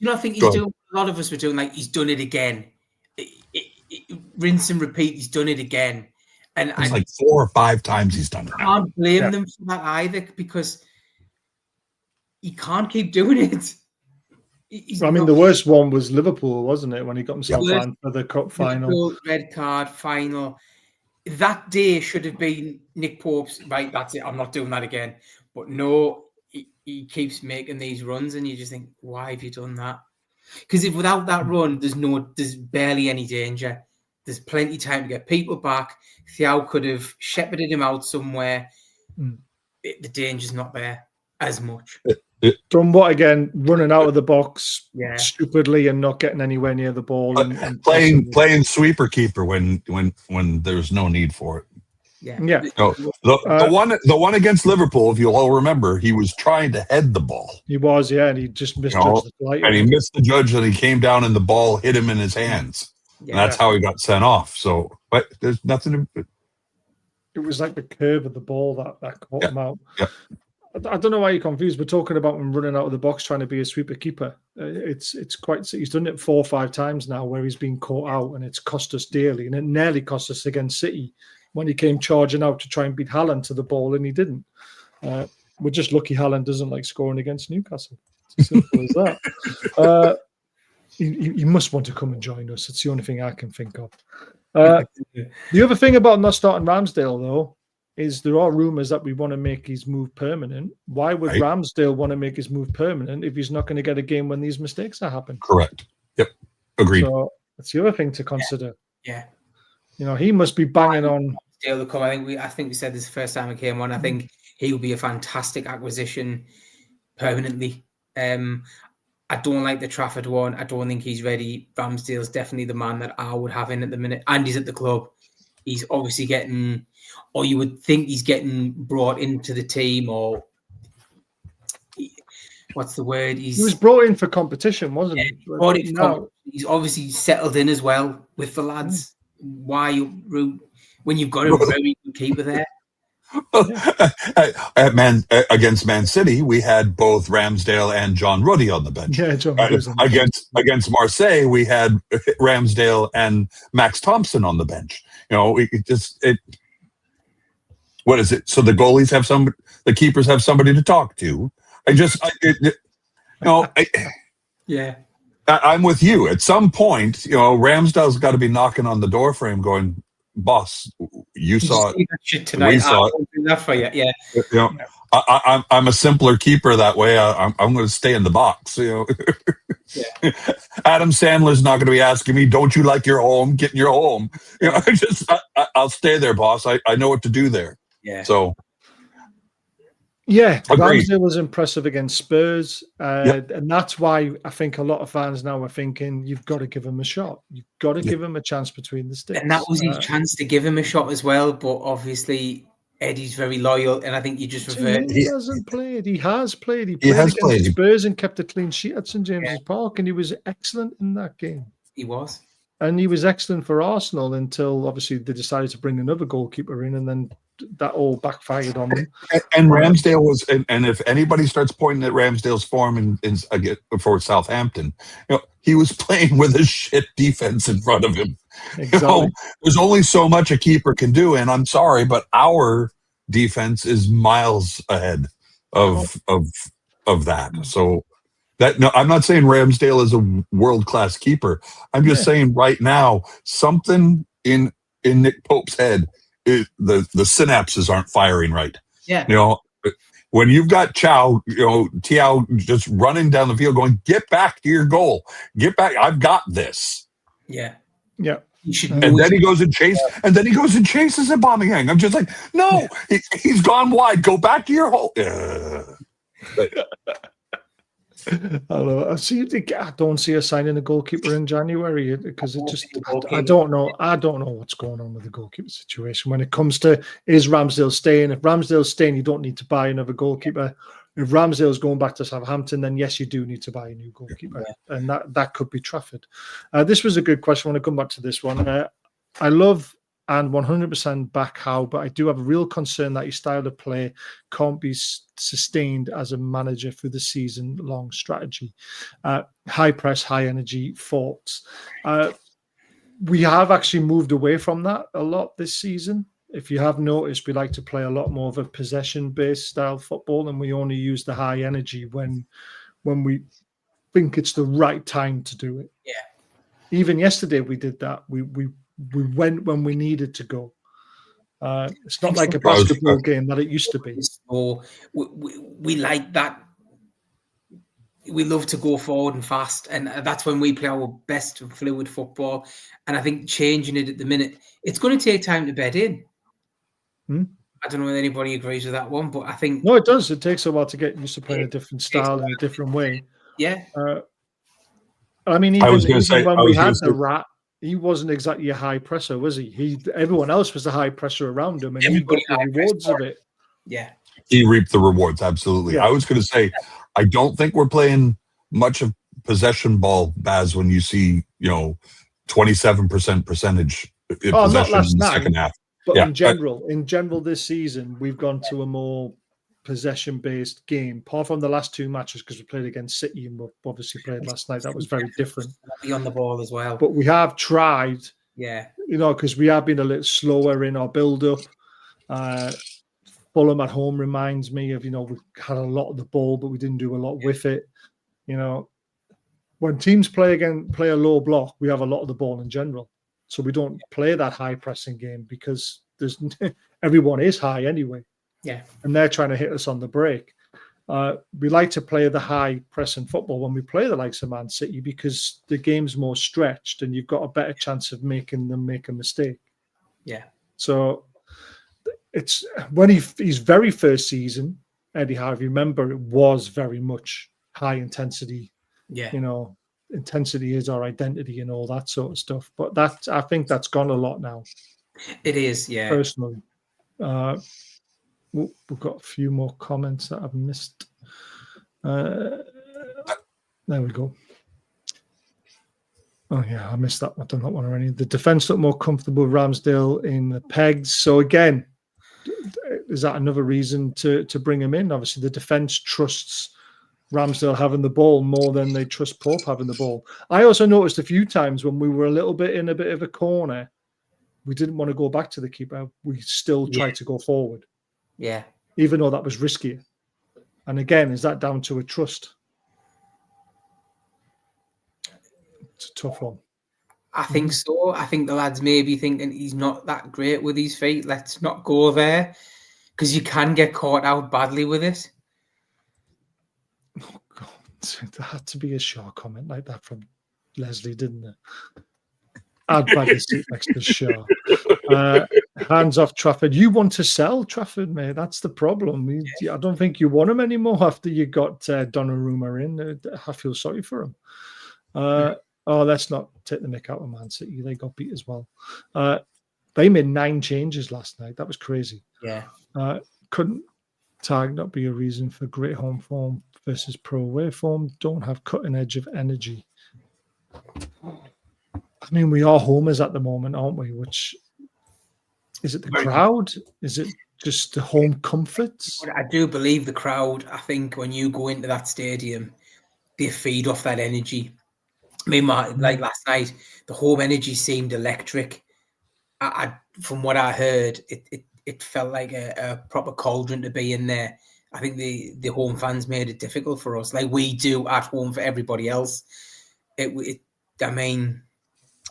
I think he's doing. A lot of us were doing like he's done it again, rinse and repeat. He's done it again, and it's like 4 or 5 times he's done it. I can't blame them for that either, because he can't keep doing it. The worst one was Liverpool, wasn't it? When he got himself banned for the cup final, red card final. That day should have been Nick Pope's. Right, that's it. I'm not doing that again. But no, he keeps making these runs, and you just think, why have you done that? Because if without that run, there's barely any danger. There's plenty of time to get people back. Thiaw could have shepherded him out somewhere. The danger's not there as much. Done what again? Running out of the box stupidly and not getting anywhere near the ball, and playing sweeper keeper when there's no need for it. Yeah. No, the one against Liverpool, if you'll all remember, he was trying to head the ball. He was, and he just misjudged the flight. And he missed the judge, and he came down, and the ball hit him in his hands, and that's how he got sent off. So, but there's nothing. It was like the curve of the ball that caught him out. Yeah. I don't know why you're confused. We're talking about him running out of the box trying to be a sweeper keeper. It's quite. He's done it 4 or 5 times now where he's been caught out, and it's cost us dearly. And it nearly cost us against City when he came charging out to try and beat Haaland to the ball, and he didn't. We're just lucky Haaland doesn't like scoring against Newcastle. It's as simple as that. He must want to come and join us. It's the only thing I can think of. The other thing about not starting Ramsdale, though, is there are rumours that we want to make his move permanent. Why would Ramsdale want to make his move permanent if he's not going to get a game when these mistakes are happening? Correct. Yep. Agreed. So that's the other thing to consider. Yeah. He must be banging on. I think we said this the first time I came on. I think he will be a fantastic acquisition permanently. I don't like the Trafford one. I don't think he's ready. Ramsdale's definitely the man that I would have in at the minute. And he's at the club. He's obviously getting, or you would think he's getting brought into the team, or what's the word? He was brought in for competition, wasn't he? He's obviously settled in as well with the lads. Why when you've got a very good keeper there? Against Man City, we had both Ramsdale and John Ruddy on the bench. Yeah, John against Marseille, we had Ramsdale and Max Thompson on the bench. What is it? So the goalies have the keepers have somebody to talk to. I'm with you. At some point, Ramsdale's got to be knocking on the door frame, going, "Boss, you saw it. Shit tonight. We saw it. Do that for you." Yeah. I'm a simpler keeper that way. I'm going to stay in the box. Adam Sandler's not going to be asking me, "Don't you like your home? Get in your home." I'll stay there, boss. I know what to do there. Yeah. So. Yeah, Agreed. Ramsdale was impressive against Spurs, and that's why I think a lot of fans now are thinking you've got to give him a shot. You've got to give him a chance between the sticks. And that was his chance to give him a shot as well, but obviously Eddie's very loyal, and I think you just revert. He hasn't played. He has played. He has played played. against Spurs and kept a clean sheet at St James's Park, and he was excellent in that game. He was. And he was excellent for Arsenal until obviously they decided to bring another goalkeeper in, and then that all backfired on them. And Ramsdale was, and if anybody starts pointing at Ramsdale's form for Southampton, he was playing with a shit defense in front of him. Exactly. There's only so much a keeper can do, and I'm sorry, but our defense is miles ahead of that. So I'm not saying Ramsdale is a world-class keeper. I'm just saying right now something in Nick Pope's head. The synapses aren't firing right. Yeah. When you've got Tiao just running down the field going, get back to your goal. Get back. I've got this. Yeah. Yeah. And then he goes and chases Aubameyang. I'm just like, no, he's gone wide. Go back to your hole. I don't know. I don't see us signing a goalkeeper in January because I don't know. I don't know what's going on with the goalkeeper situation when it comes to is Ramsdale staying. If Ramsdale's staying, you don't need to buy another goalkeeper. If Ramsdale's going back to Southampton, then yes, you do need to buy a new goalkeeper, and that could be Trafford. This was a good question. I want to come back to this one. I love and 100% back Howe, but I do have a real concern that his style of play can't be sustained as a manager through the season-long strategy. High press, high energy, thoughts. We have actually moved away from that a lot this season. If you have noticed, we like to play a lot more of a possession-based style football, and we only use the high energy when we think it's the right time to do it. Yeah. Even yesterday we did that. We went when we needed to go. It's not like a basketball game that it used to be. So we like that. We love to go forward and fast, and that's when we play our best fluid football. And I think changing it at the minute, it's going to take time to bed in. I don't know if anybody agrees with that one, but I think... No, it does. It takes a while to get used to playing a different style in a different way. Yeah. I mean, even when we had the Rat, he wasn't exactly a high presser, was he? Everyone else was a high presser around him, and he got the rewards of it. Yeah. He reaped the rewards, absolutely. Yeah. I was going to say, I don't think we're playing much of possession ball, Baz, when you see, 27% percentage in possession in the second half. But in general, this season, we've gone to a more possession-based game, apart from the last two matches, because we played against City and we obviously played last night. That was very different. Be on the ball as well. But we have tried, because we have been a little slower in our build-up. Fulham at home reminds me of, we had a lot of the ball, but we didn't do a lot with it. When teams play a low block, we have a lot of the ball in general. So we don't play that high pressing game because everyone is high anyway. Yeah. And they're trying to hit us on the break. We like to play the high pressing football when we play the likes of Man City because the game's more stretched and you've got a better chance of making them make a mistake. Yeah. So it's when his very first season, Eddie Howe, remember, it was very much high intensity. Yeah. Intensity is our identity and all that sort of stuff. But I think that's gone a lot now. It is, yeah. Personally. We've got a few more comments that I've missed. There we go. Oh, yeah, I missed that one. I don't want to any. The defence looked more comfortable with Ramsdale in the pegs. So, again, is that another reason to bring him in? Obviously, the defence trusts Ramsdale having the ball more than they trust Pope having the ball. I also noticed a few times when we were a little bit in a bit of a corner, we didn't want to go back to the keeper. We still tried to go forward. Yeah. Even though that was riskier. And again, is that down to a trust? It's a tough one. I think so. I think the lad's maybe thinking he's not that great with his feet. Let's not go there. Because you can get caught out badly with it. Oh, God. There had to be a short comment like that from Leslie, didn't there? I'd bag a seat next to Shaw. Hands off Trafford. You want to sell Trafford, mate. That's the problem. I don't think you want him anymore after you got Donnarumma in. I feel sorry for him. Let's not take the mick out of Man City. They got beat as well. They made 9 changes last night. That was crazy. Yeah. Couldn't tag not be a reason for great home form versus pro away form? Don't have cutting edge of energy. I mean, we are homers at the moment, aren't we? Which is it the crowd? Is it just the home comforts? I do believe the crowd. I think when you go into that stadium, they feed off that energy. I mean, like last night, the home energy seemed electric. From what I heard, it felt like a proper cauldron to be in there. I think the home fans made it difficult for us, like we do at home for everybody else. I mean,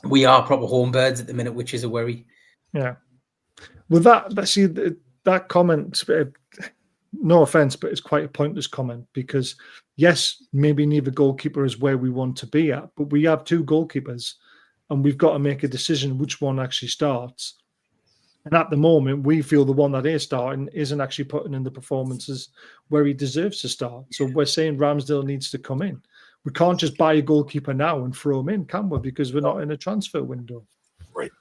we are proper home birds at the minute, which is a worry. Yeah. With that comment, no offense, but it's quite a pointless comment because, yes, maybe neither goalkeeper is where we want to be at, but we have 2 goalkeepers and we've got to make a decision which one actually starts. And at the moment, we feel the one that is starting isn't actually putting in the performances where he deserves to start. So we're saying Ramsdale needs to come in. We can't just buy a goalkeeper now and throw him in, can we? Because we're not in a transfer window. Right.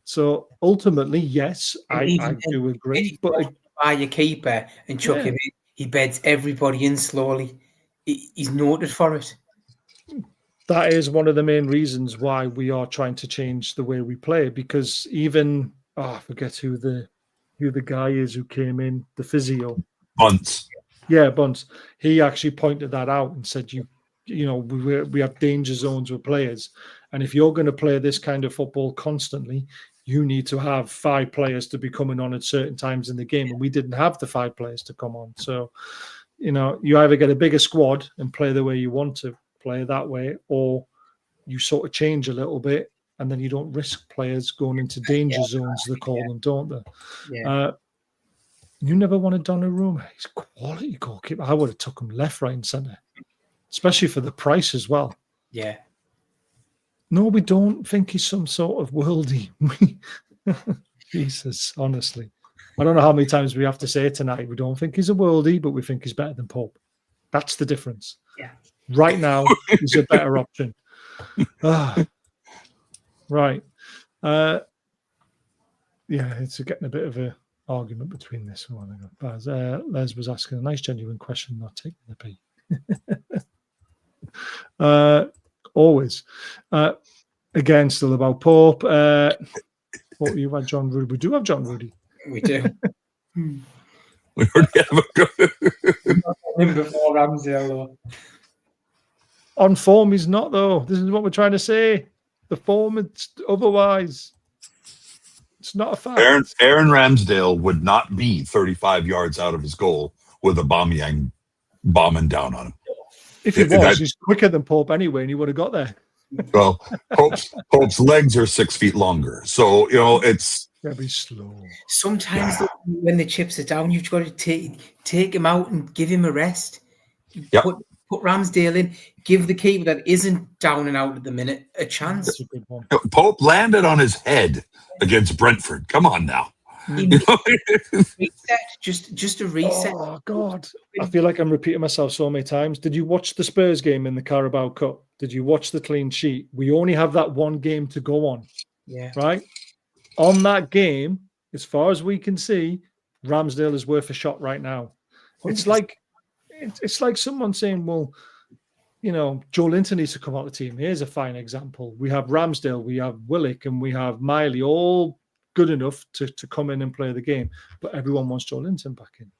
So ultimately, yes, I do agree. But buy your keeper and chuck him in. He beds everybody in slowly. He's noted for it. That is one of the main reasons why we are trying to change the way we play. Because even I forget who the guy is who came in, the physio. Bunce. Yeah, Bunce. He actually pointed that out and said, we have danger zones with players. And if you're going to play this kind of football constantly, you need to have 5 players to be coming on at certain times in the game. And we didn't have the 5 players to come on. So, you either get a bigger squad and play the way you want to play that way, or you sort of change a little bit and then you don't risk players going into danger zones, they call them, don't they? Yeah. You never wanted Donnarumma. He's a quality goalkeeper. I would have took him left, right, and centre, especially for the price as well. Yeah. No, we don't think he's some sort of worldie. Jesus, honestly. I don't know how many times we have to say it tonight. We don't think he's a worldie, but we think he's better than Pope. That's the difference. Yeah. Right now, he's a better option. Right. It's getting a bit of an argument between this one. Les was asking a nice, genuine question, not taking the bait. Always. Again, still about Pope. What you had, John Rudy? We do have John Rudy. We do. We already have a good. Him before Ramsdale. On form, he's not, though. This is what we're trying to say. The form, it's otherwise. It's not a fact. Aaron Ramsdale would not be 35 yards out of his goal with Aubameyang bombing down on him. If he was, he's quicker than Pope anyway, and he would have got there. Well, Pope's legs are 6 feet longer, so it's be slow. Sometimes when the chips are down, you've got to take him out and give him a rest. Yep. Put Ramsdale in. Give the keeper that isn't down and out at the minute a chance. That's a good one. Pope landed on his head against Brentford. Come on now. Reset, just a reset. Oh God, I feel like I'm repeating myself so many times. Did you watch the Spurs game in the Carabao Cup? Did you watch the clean sheet? We only have that one game to go on. Yeah. Right? On that game, as far as we can see, Ramsdale is worth a shot right now. It's like someone saying, well, Joe Linton needs to come out of the team. Here's a fine example. We have Ramsdale, we have Willock, and we have Miley, all good enough to come in and play the game. But everyone wants Joe Linton back in.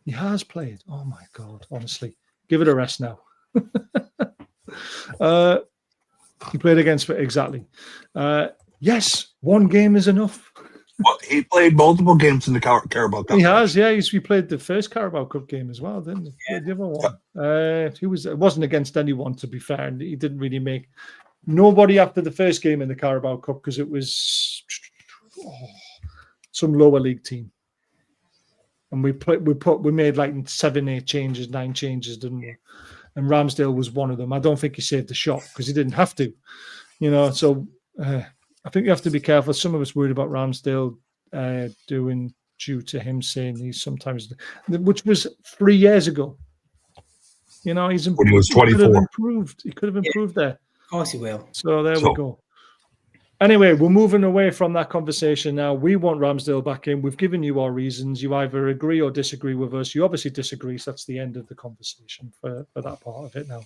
He has played. Oh, my God. Honestly. Give it a rest now. He played against it. Exactly. Yes, one game is enough. Well, he played multiple games in the Carabao Cup. He has, yeah. He played the first Carabao Cup game as well, didn't he? Yeah. The other one. It wasn't against anyone, to be fair, and he didn't really make nobody after the first game in the Carabao Cup because it was some lower league team. And we made like 7, 8 changes, 9 changes, didn't we? And Ramsdale was one of them. I don't think he saved the shot because he didn't have to, So I think you have to be careful. Some of us worried about Ramsdale doing due to him saying he's sometimes, which was 3 years ago. You know, he's when he was 24. He could have improved there. Of course he will. So there we go. Anyway, we're moving away from that conversation now. We want Ramsdale back in. We've given you our reasons. You either agree or disagree with us. You obviously disagree, so that's the end of the conversation for that part of it now.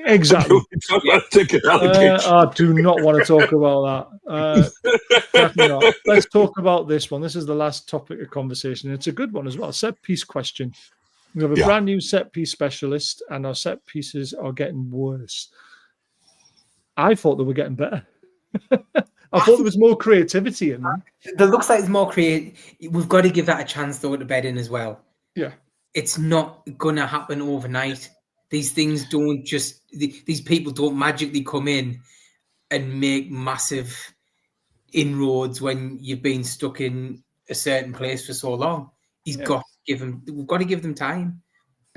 Exactly. I do not want to talk about that. Definitely not. Let's talk about this one. This is the last topic of conversation. It's a good one as well. Set piece question. We have a brand new set piece specialist, and our set pieces are getting worse. I thought they were getting better. I thought there was more creativity in them. There looks like it's more creative. We've got to give that a chance, though, to bed in as well. Yeah. It's not going to happen overnight. These things don't just... These people don't magically come in and make massive inroads when you've been stuck in a certain place for so long. We've got to give them time.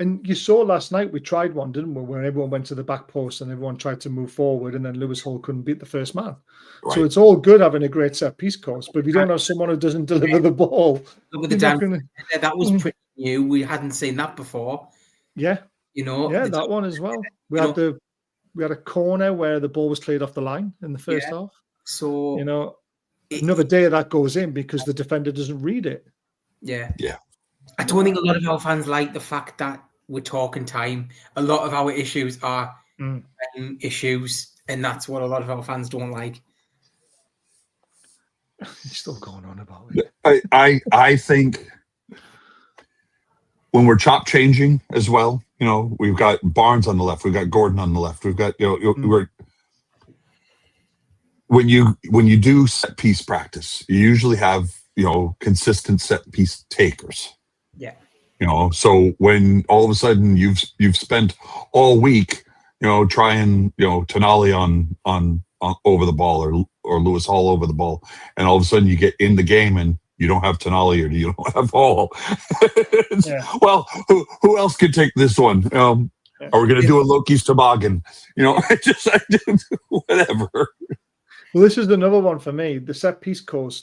And you saw last night, we tried one, didn't we, where everyone went to the back post and everyone tried to move forward, and then Lewis Hall couldn't beat the first man. Right. So it's all good having a great set-piece course, but if you don't have someone who doesn't deliver the ball... Look at that was pretty new. We hadn't seen that before. Yeah. You know? Yeah, that one as well. We had a corner where the ball was cleared off the line in the first half. So... You know, another day that goes in because the defender doesn't read it. Yeah. Yeah. I don't think a lot of our fans like the fact that we're talking time. A lot of our issues are issues, and that's what a lot of our fans don't like. He's still going on about it. I think when we're chop changing as well, you know, we've got Barnes on the left, we've got Gordon on the left, we've got we're when you do set piece practice, you usually have consistent set piece takers. Yeah. So when all of a sudden you've spent all week, trying, Tonali on over the ball or Lewis Hall over the ball, and all of a sudden you get in the game and you don't have Tonali or you don't have Hall. Well, who else could take this one? Are we going to do a Loki's toboggan? Whatever. Well, this is another one for me. The set piece coach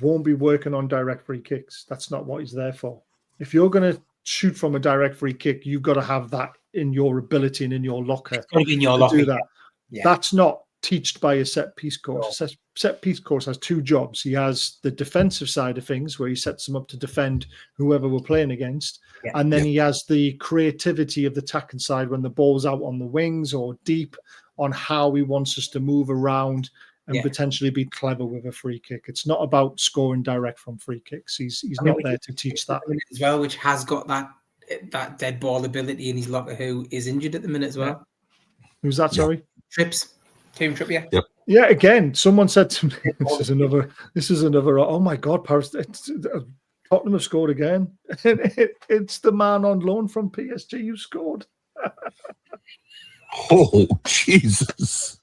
won't be working on direct free kicks. That's not what he's there for. If you're going to shoot from a direct free kick, you've got to have that in your ability and in your locker. It's got to be in your locker. Do that. Yeah. That's not taught by a set piece coach. No. Set piece coach has two jobs. He has the defensive side of things where he sets them up to defend whoever we're playing against. Yeah. And then he has the creativity of the attacking side when the ball's out on the wings or deep on how he wants us to move around and potentially be clever with a free kick. It's not about scoring direct from free kicks. He's not there to teach that as well, which has got that dead ball ability in his locker, who is injured at the minute as well. Who's that? Sorry, Trips. Kieran Trippier. Yep. Yeah. Again, someone said to me, "This is another. Oh my God, Paris! Tottenham have scored again. It's the man on loan from PSG who scored." Oh Jesus!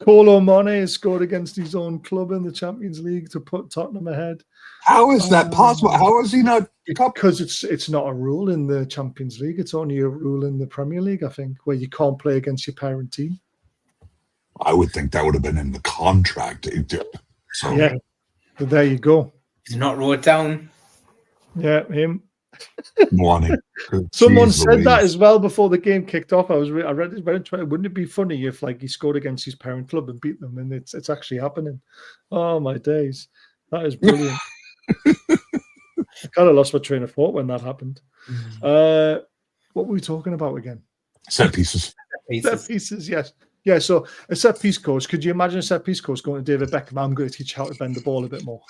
Kolo Mane has scored against his own club in the Champions League to put Tottenham ahead. How is that possible? How is he not? Because it's not a rule in the Champions League. It's only a rule in the Premier League, I think, where you can't play against your parent team. I would think that would have been in the contract. So. Yeah, but there you go. He's not wrote down. Yeah, him. Jeez Someone said Louise. that as well before the game kicked off. I read it. Wouldn't it be funny if he scored against his parent club and beat them? And it's actually happening. Oh my days, that is brilliant. I kind of lost my train of thought when that happened. What were we talking about again? Set pieces. Set pieces, yes. Yeah, so a set piece coach. Could you imagine a set piece coach going to David Beckham? I'm going to teach you how to bend the ball a bit more.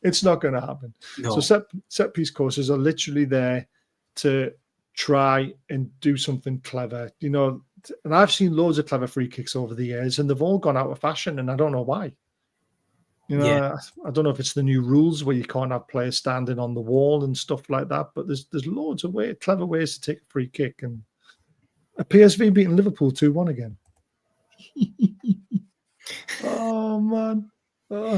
It's not going to happen. No. So set piece coaches are literally there to try and do something clever. And I've seen loads of clever free kicks over the years, and they've all gone out of fashion, and I don't know why. I don't know if it's the new rules where you can't have players standing on the wall and stuff like that, but there's loads of clever ways to take a free kick. And a PSV beating Liverpool 2-1 again. Oh, man.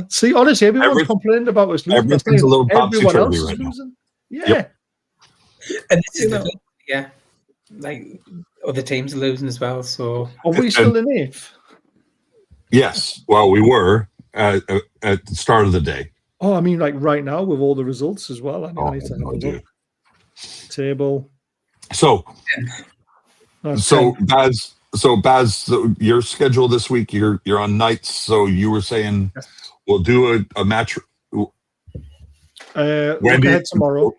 See, honestly, everyone's complaining about us losing. Everything's a little everyone else is right losing. Now. Yeah. And this is like other teams are losing as well. So Are we still in eighth? Yes. Well, we were at the start of the day. Oh, I mean, like right now with all the results as well. I need to have no a idea. look. Table. So, So Baz, your schedule this week, you're on nights. So you were saying we'll do a match. Look ahead tomorrow.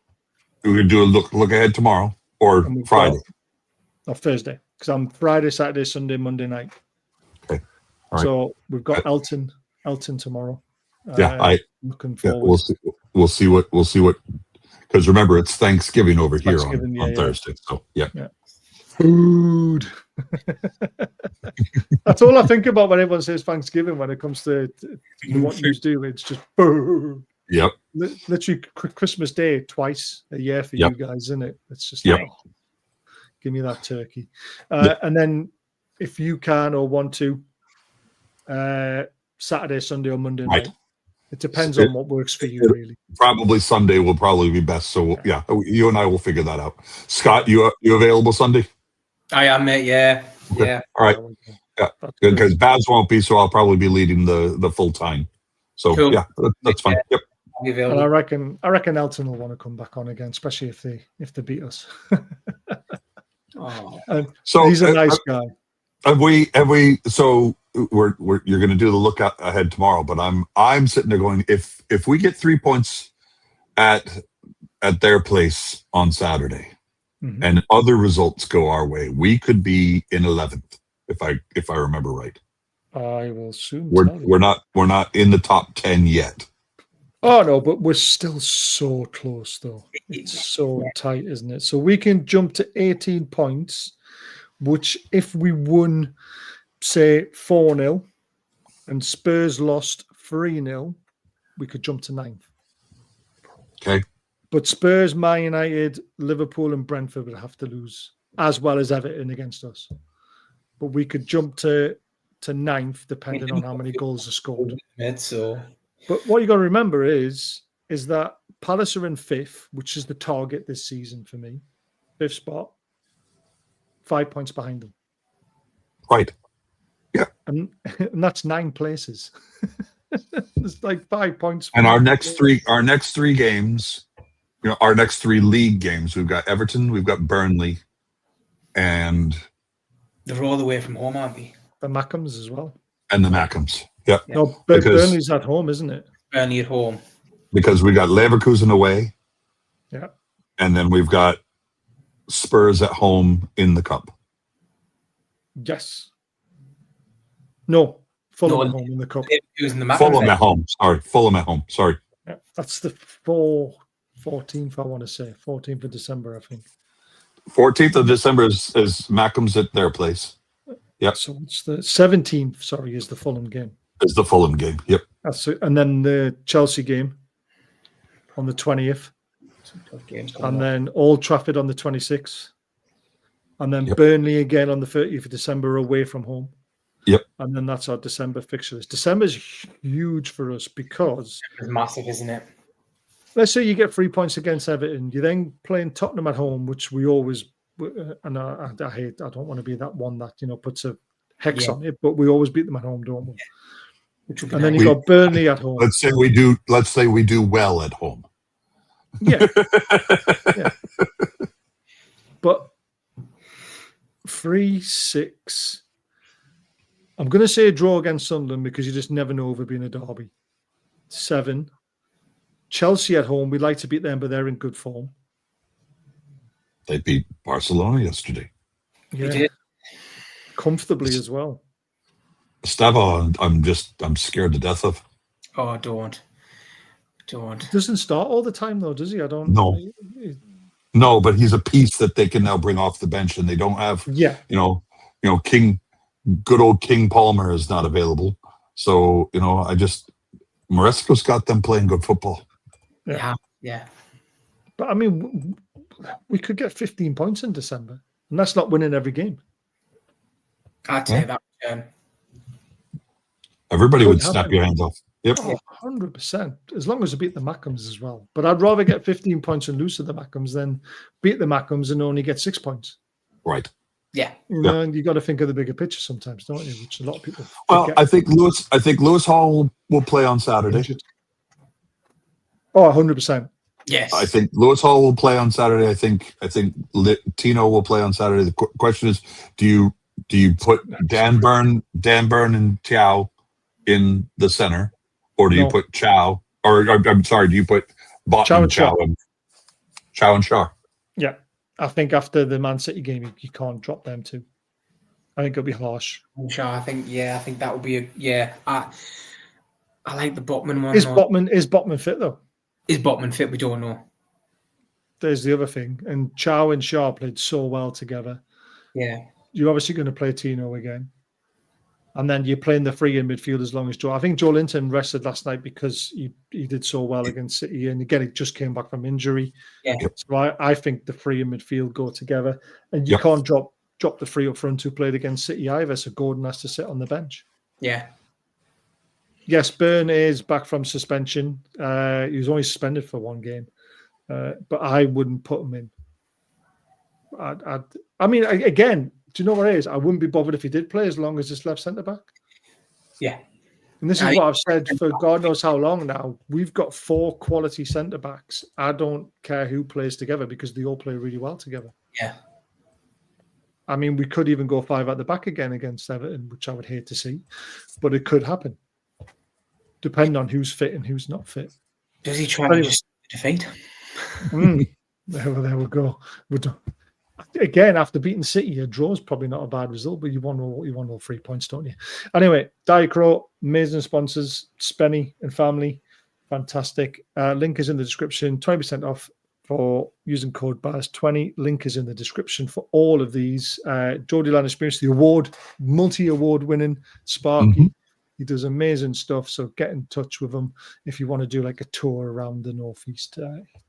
We're gonna do a look ahead tomorrow or Friday or Thursday, because I'm Friday, Saturday, Sunday, Monday night. Okay. All right. So we've got Elton tomorrow. Yeah, looking forward. We'll see what because remember it's Thanksgiving over here on Thursday. So yeah. Food. That's all I think about when everyone says Thanksgiving. When it comes to what you do, it's just food. Yep. Literally Christmas Day twice a year for you guys, isn't it? It's just give me that turkey. And then if you can or want to, Saturday, Sunday, or Monday night. It depends on what works for you, really. Probably Sunday will probably be best. So you and I will figure that out. Scott, you available Sunday? I am, mate. Yeah. Okay. Yeah. All right. Yeah. Good, because Baz won't be, so I'll probably be leading the full time. So cool. that's fine. Yep. And I reckon Elton will want to come back on again, especially if they beat us. So he's a nice guy. Have we? So you're going to do the look ahead tomorrow, but I'm sitting there going, if we get 3 points at their place on Saturday, and other results go our way, we could be in 11th if I remember right. I will soon. We're not in the top 10 yet. Oh no, but we're still so close though. It's so tight, isn't it? So we can jump to 18 points, which if we won, say 4-0, and Spurs lost 3-0, we could jump to 9th. Okay. But Spurs, Man United, Liverpool, and Brentford would have to lose, as well as Everton against us. But we could jump to 9th, depending on how many goals are scored. But what you got to remember is that Palace are in 5th, which is the target this season for me. 5th spot, 5 points behind them. Right. Yeah. And that's 9 places. It's like 5 points. And our next three games, our next 3 league games, we've got Everton, we've got Burnley, and they're all the way from home, aren't they? The Mackhams as well. And the Mackhams. Yeah. No, Burnley's at home, isn't it? Burnley at home. Because we got Leverkusen away. Yeah. And then we've got Spurs at home in the cup. Yes. No, Fulham at home in the cup. Fulham at home. Fulham at home. Sorry. Yeah, that's the 14th, I want to say. 14th of December, I think. 14th of December is Mackham's at their place. Yeah. So it's the 17th, sorry, is the Fulham game. Is the Fulham game. Yep. That's it. And then the Chelsea game on the 20th. And then Old Trafford on the 26th. And then Burnley again on the 30th of December away from home. Yep. And then that's our December fixture list. December's huge for us because it's massive, isn't it? Let's say you get 3 points against Everton. You're then playing Tottenham at home, which we always, and I don't want to be that one that, puts a hex on it, but we always beat them at home, don't we? And then you got Burnley at home. Let's say we do well at home. Yeah. Yeah. But 3-6. I'm going to say a draw against Sunderland because you just never know over being a derby. 7. Chelsea at home. We'd like to beat them, but they're in good form. They beat Barcelona yesterday. Yeah. Comfortably as well. Stava, I'm scared to death of. Oh, don't. He doesn't start all the time, though, does he? I don't know. No, but he's a piece that they can now bring off the bench, and they don't have. Yeah. Good old King Palmer is not available. So, Maresco's got them playing good football. Yeah. But, I mean, we could get 15 points in December, and that's not winning every game. I'd say that. Everybody would snap your hands off. Yep. Oh, 100%. As long as we beat the Mackhams as well. But I'd rather get 15 points and lose to the Mackhams than beat the Mackhams and only get 6 points. Right. Yeah. And you got to think of the bigger picture sometimes, don't you? Which a lot of people forget. Well, I think Lewis Hall will play on Saturday. Oh, 100%. Yes. I think Lewis Hall will play on Saturday. I think Tino will play on Saturday. The question is, do you put Dan Burn and Tiao in the center, or do you put Chow? Or I'm sorry, do you put Botman, Chow and Shaw? Yeah, I think after the Man City game, you can't drop them two. I think it'll be harsh. Shaw, I think that would be I like the Botman one. Is Botman fit though? Is Botman fit? We don't know. There's the other thing. And Chow and Shaw played so well together. Yeah. You're obviously going to play Tino again. And then you're playing the free in midfield as long as Joe. I think Joe Linton rested last night because he did so well against City. And again, he just came back from injury. Yeah. So I think the free in midfield go together. And you can't drop the free up front who played against City either. So Gordon has to sit on the bench. Yeah. Yes, Byrne is back from suspension. He was only suspended for one game. But I wouldn't put him in. I mean, again, do you know what it is? I wouldn't be bothered if he did play as long as it's left centre-back. Yeah. And this is what I've said for God knows how long now. We've got 4 quality centre-backs. I don't care who plays together because they all play really well together. Yeah. I mean, we could even go 5 at the back again against Everton, which I would hate to see. But it could happen. Depending on who's fit and who's not fit. Does he try to just defeat? There we go. Again, after beating City, a draw is probably not a bad result, but you want all 3 points, don't you? Anyway, Diacro, amazing sponsors, Spenny and family, fantastic. Link is in the description. 20% off for using code BAS20. Link is in the description for all of these. Geordie Land Experience, the multi-award winning Sparky. Mm-hmm. He does amazing stuff, so get in touch with him if you want to do like a tour around the Northeast.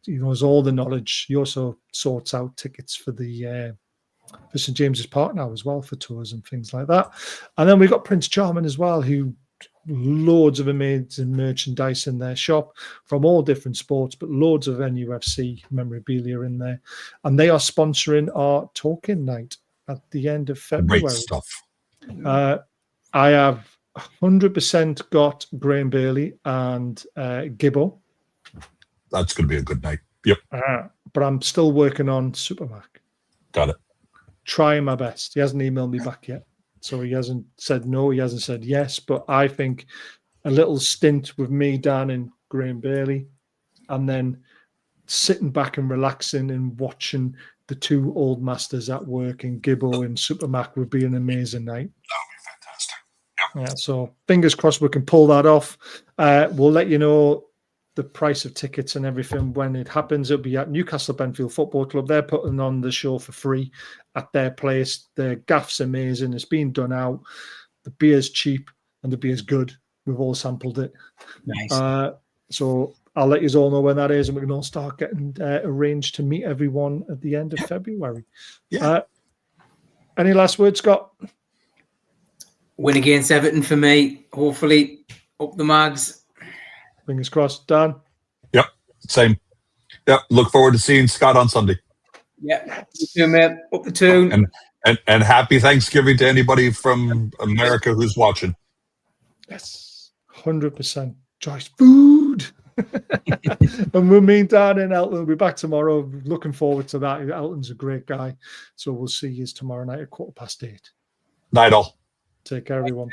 He knows all the knowledge. He also sorts out tickets for the for St James's Park now as well for tours and things like that. And then we've got Prince Charming as well, who loads of amazing merchandise in their shop from all different sports, but loads of NUFC memorabilia in there. And they are sponsoring our talking night at the end of February. Great stuff. I have 100% got Graham Bailey and Gibbo. That's going to be a good night. Yep. But I'm still working on Supermac. Got it. Trying my best. He hasn't emailed me back yet. So he hasn't said no. He hasn't said yes. But I think a little stint with me, Dan, and Graham Bailey, and then sitting back and relaxing and watching the 2 old masters at work in Gibbo and Supermac would be an amazing night. Yeah, so fingers crossed we can pull that off. We'll let you know the price of tickets and everything when it happens. It'll be at Newcastle Benfield Football Club. They're putting on the show for free at their place. Their gaff's amazing. It's been done out. The beer's cheap and the beer's good. We've all sampled it. Nice. So I'll let you all know when that is, and we can all start getting arranged to meet everyone at the end of February. Yeah. Any last words, Scott? Win against Everton for me. Hopefully, up the mags. Fingers crossed. Dan? Yep, same. Yep, look forward to seeing Scott on Sunday. Yeah, you too, mate. Up the Toon. And happy Thanksgiving to anybody from America who's watching. Yes, 100%. Joyce food. And we'll meet Dan and Elton. We'll be back tomorrow. Looking forward to that. Elton's a great guy. So we'll see you tomorrow night at 8:15. Night all. Take care, everyone.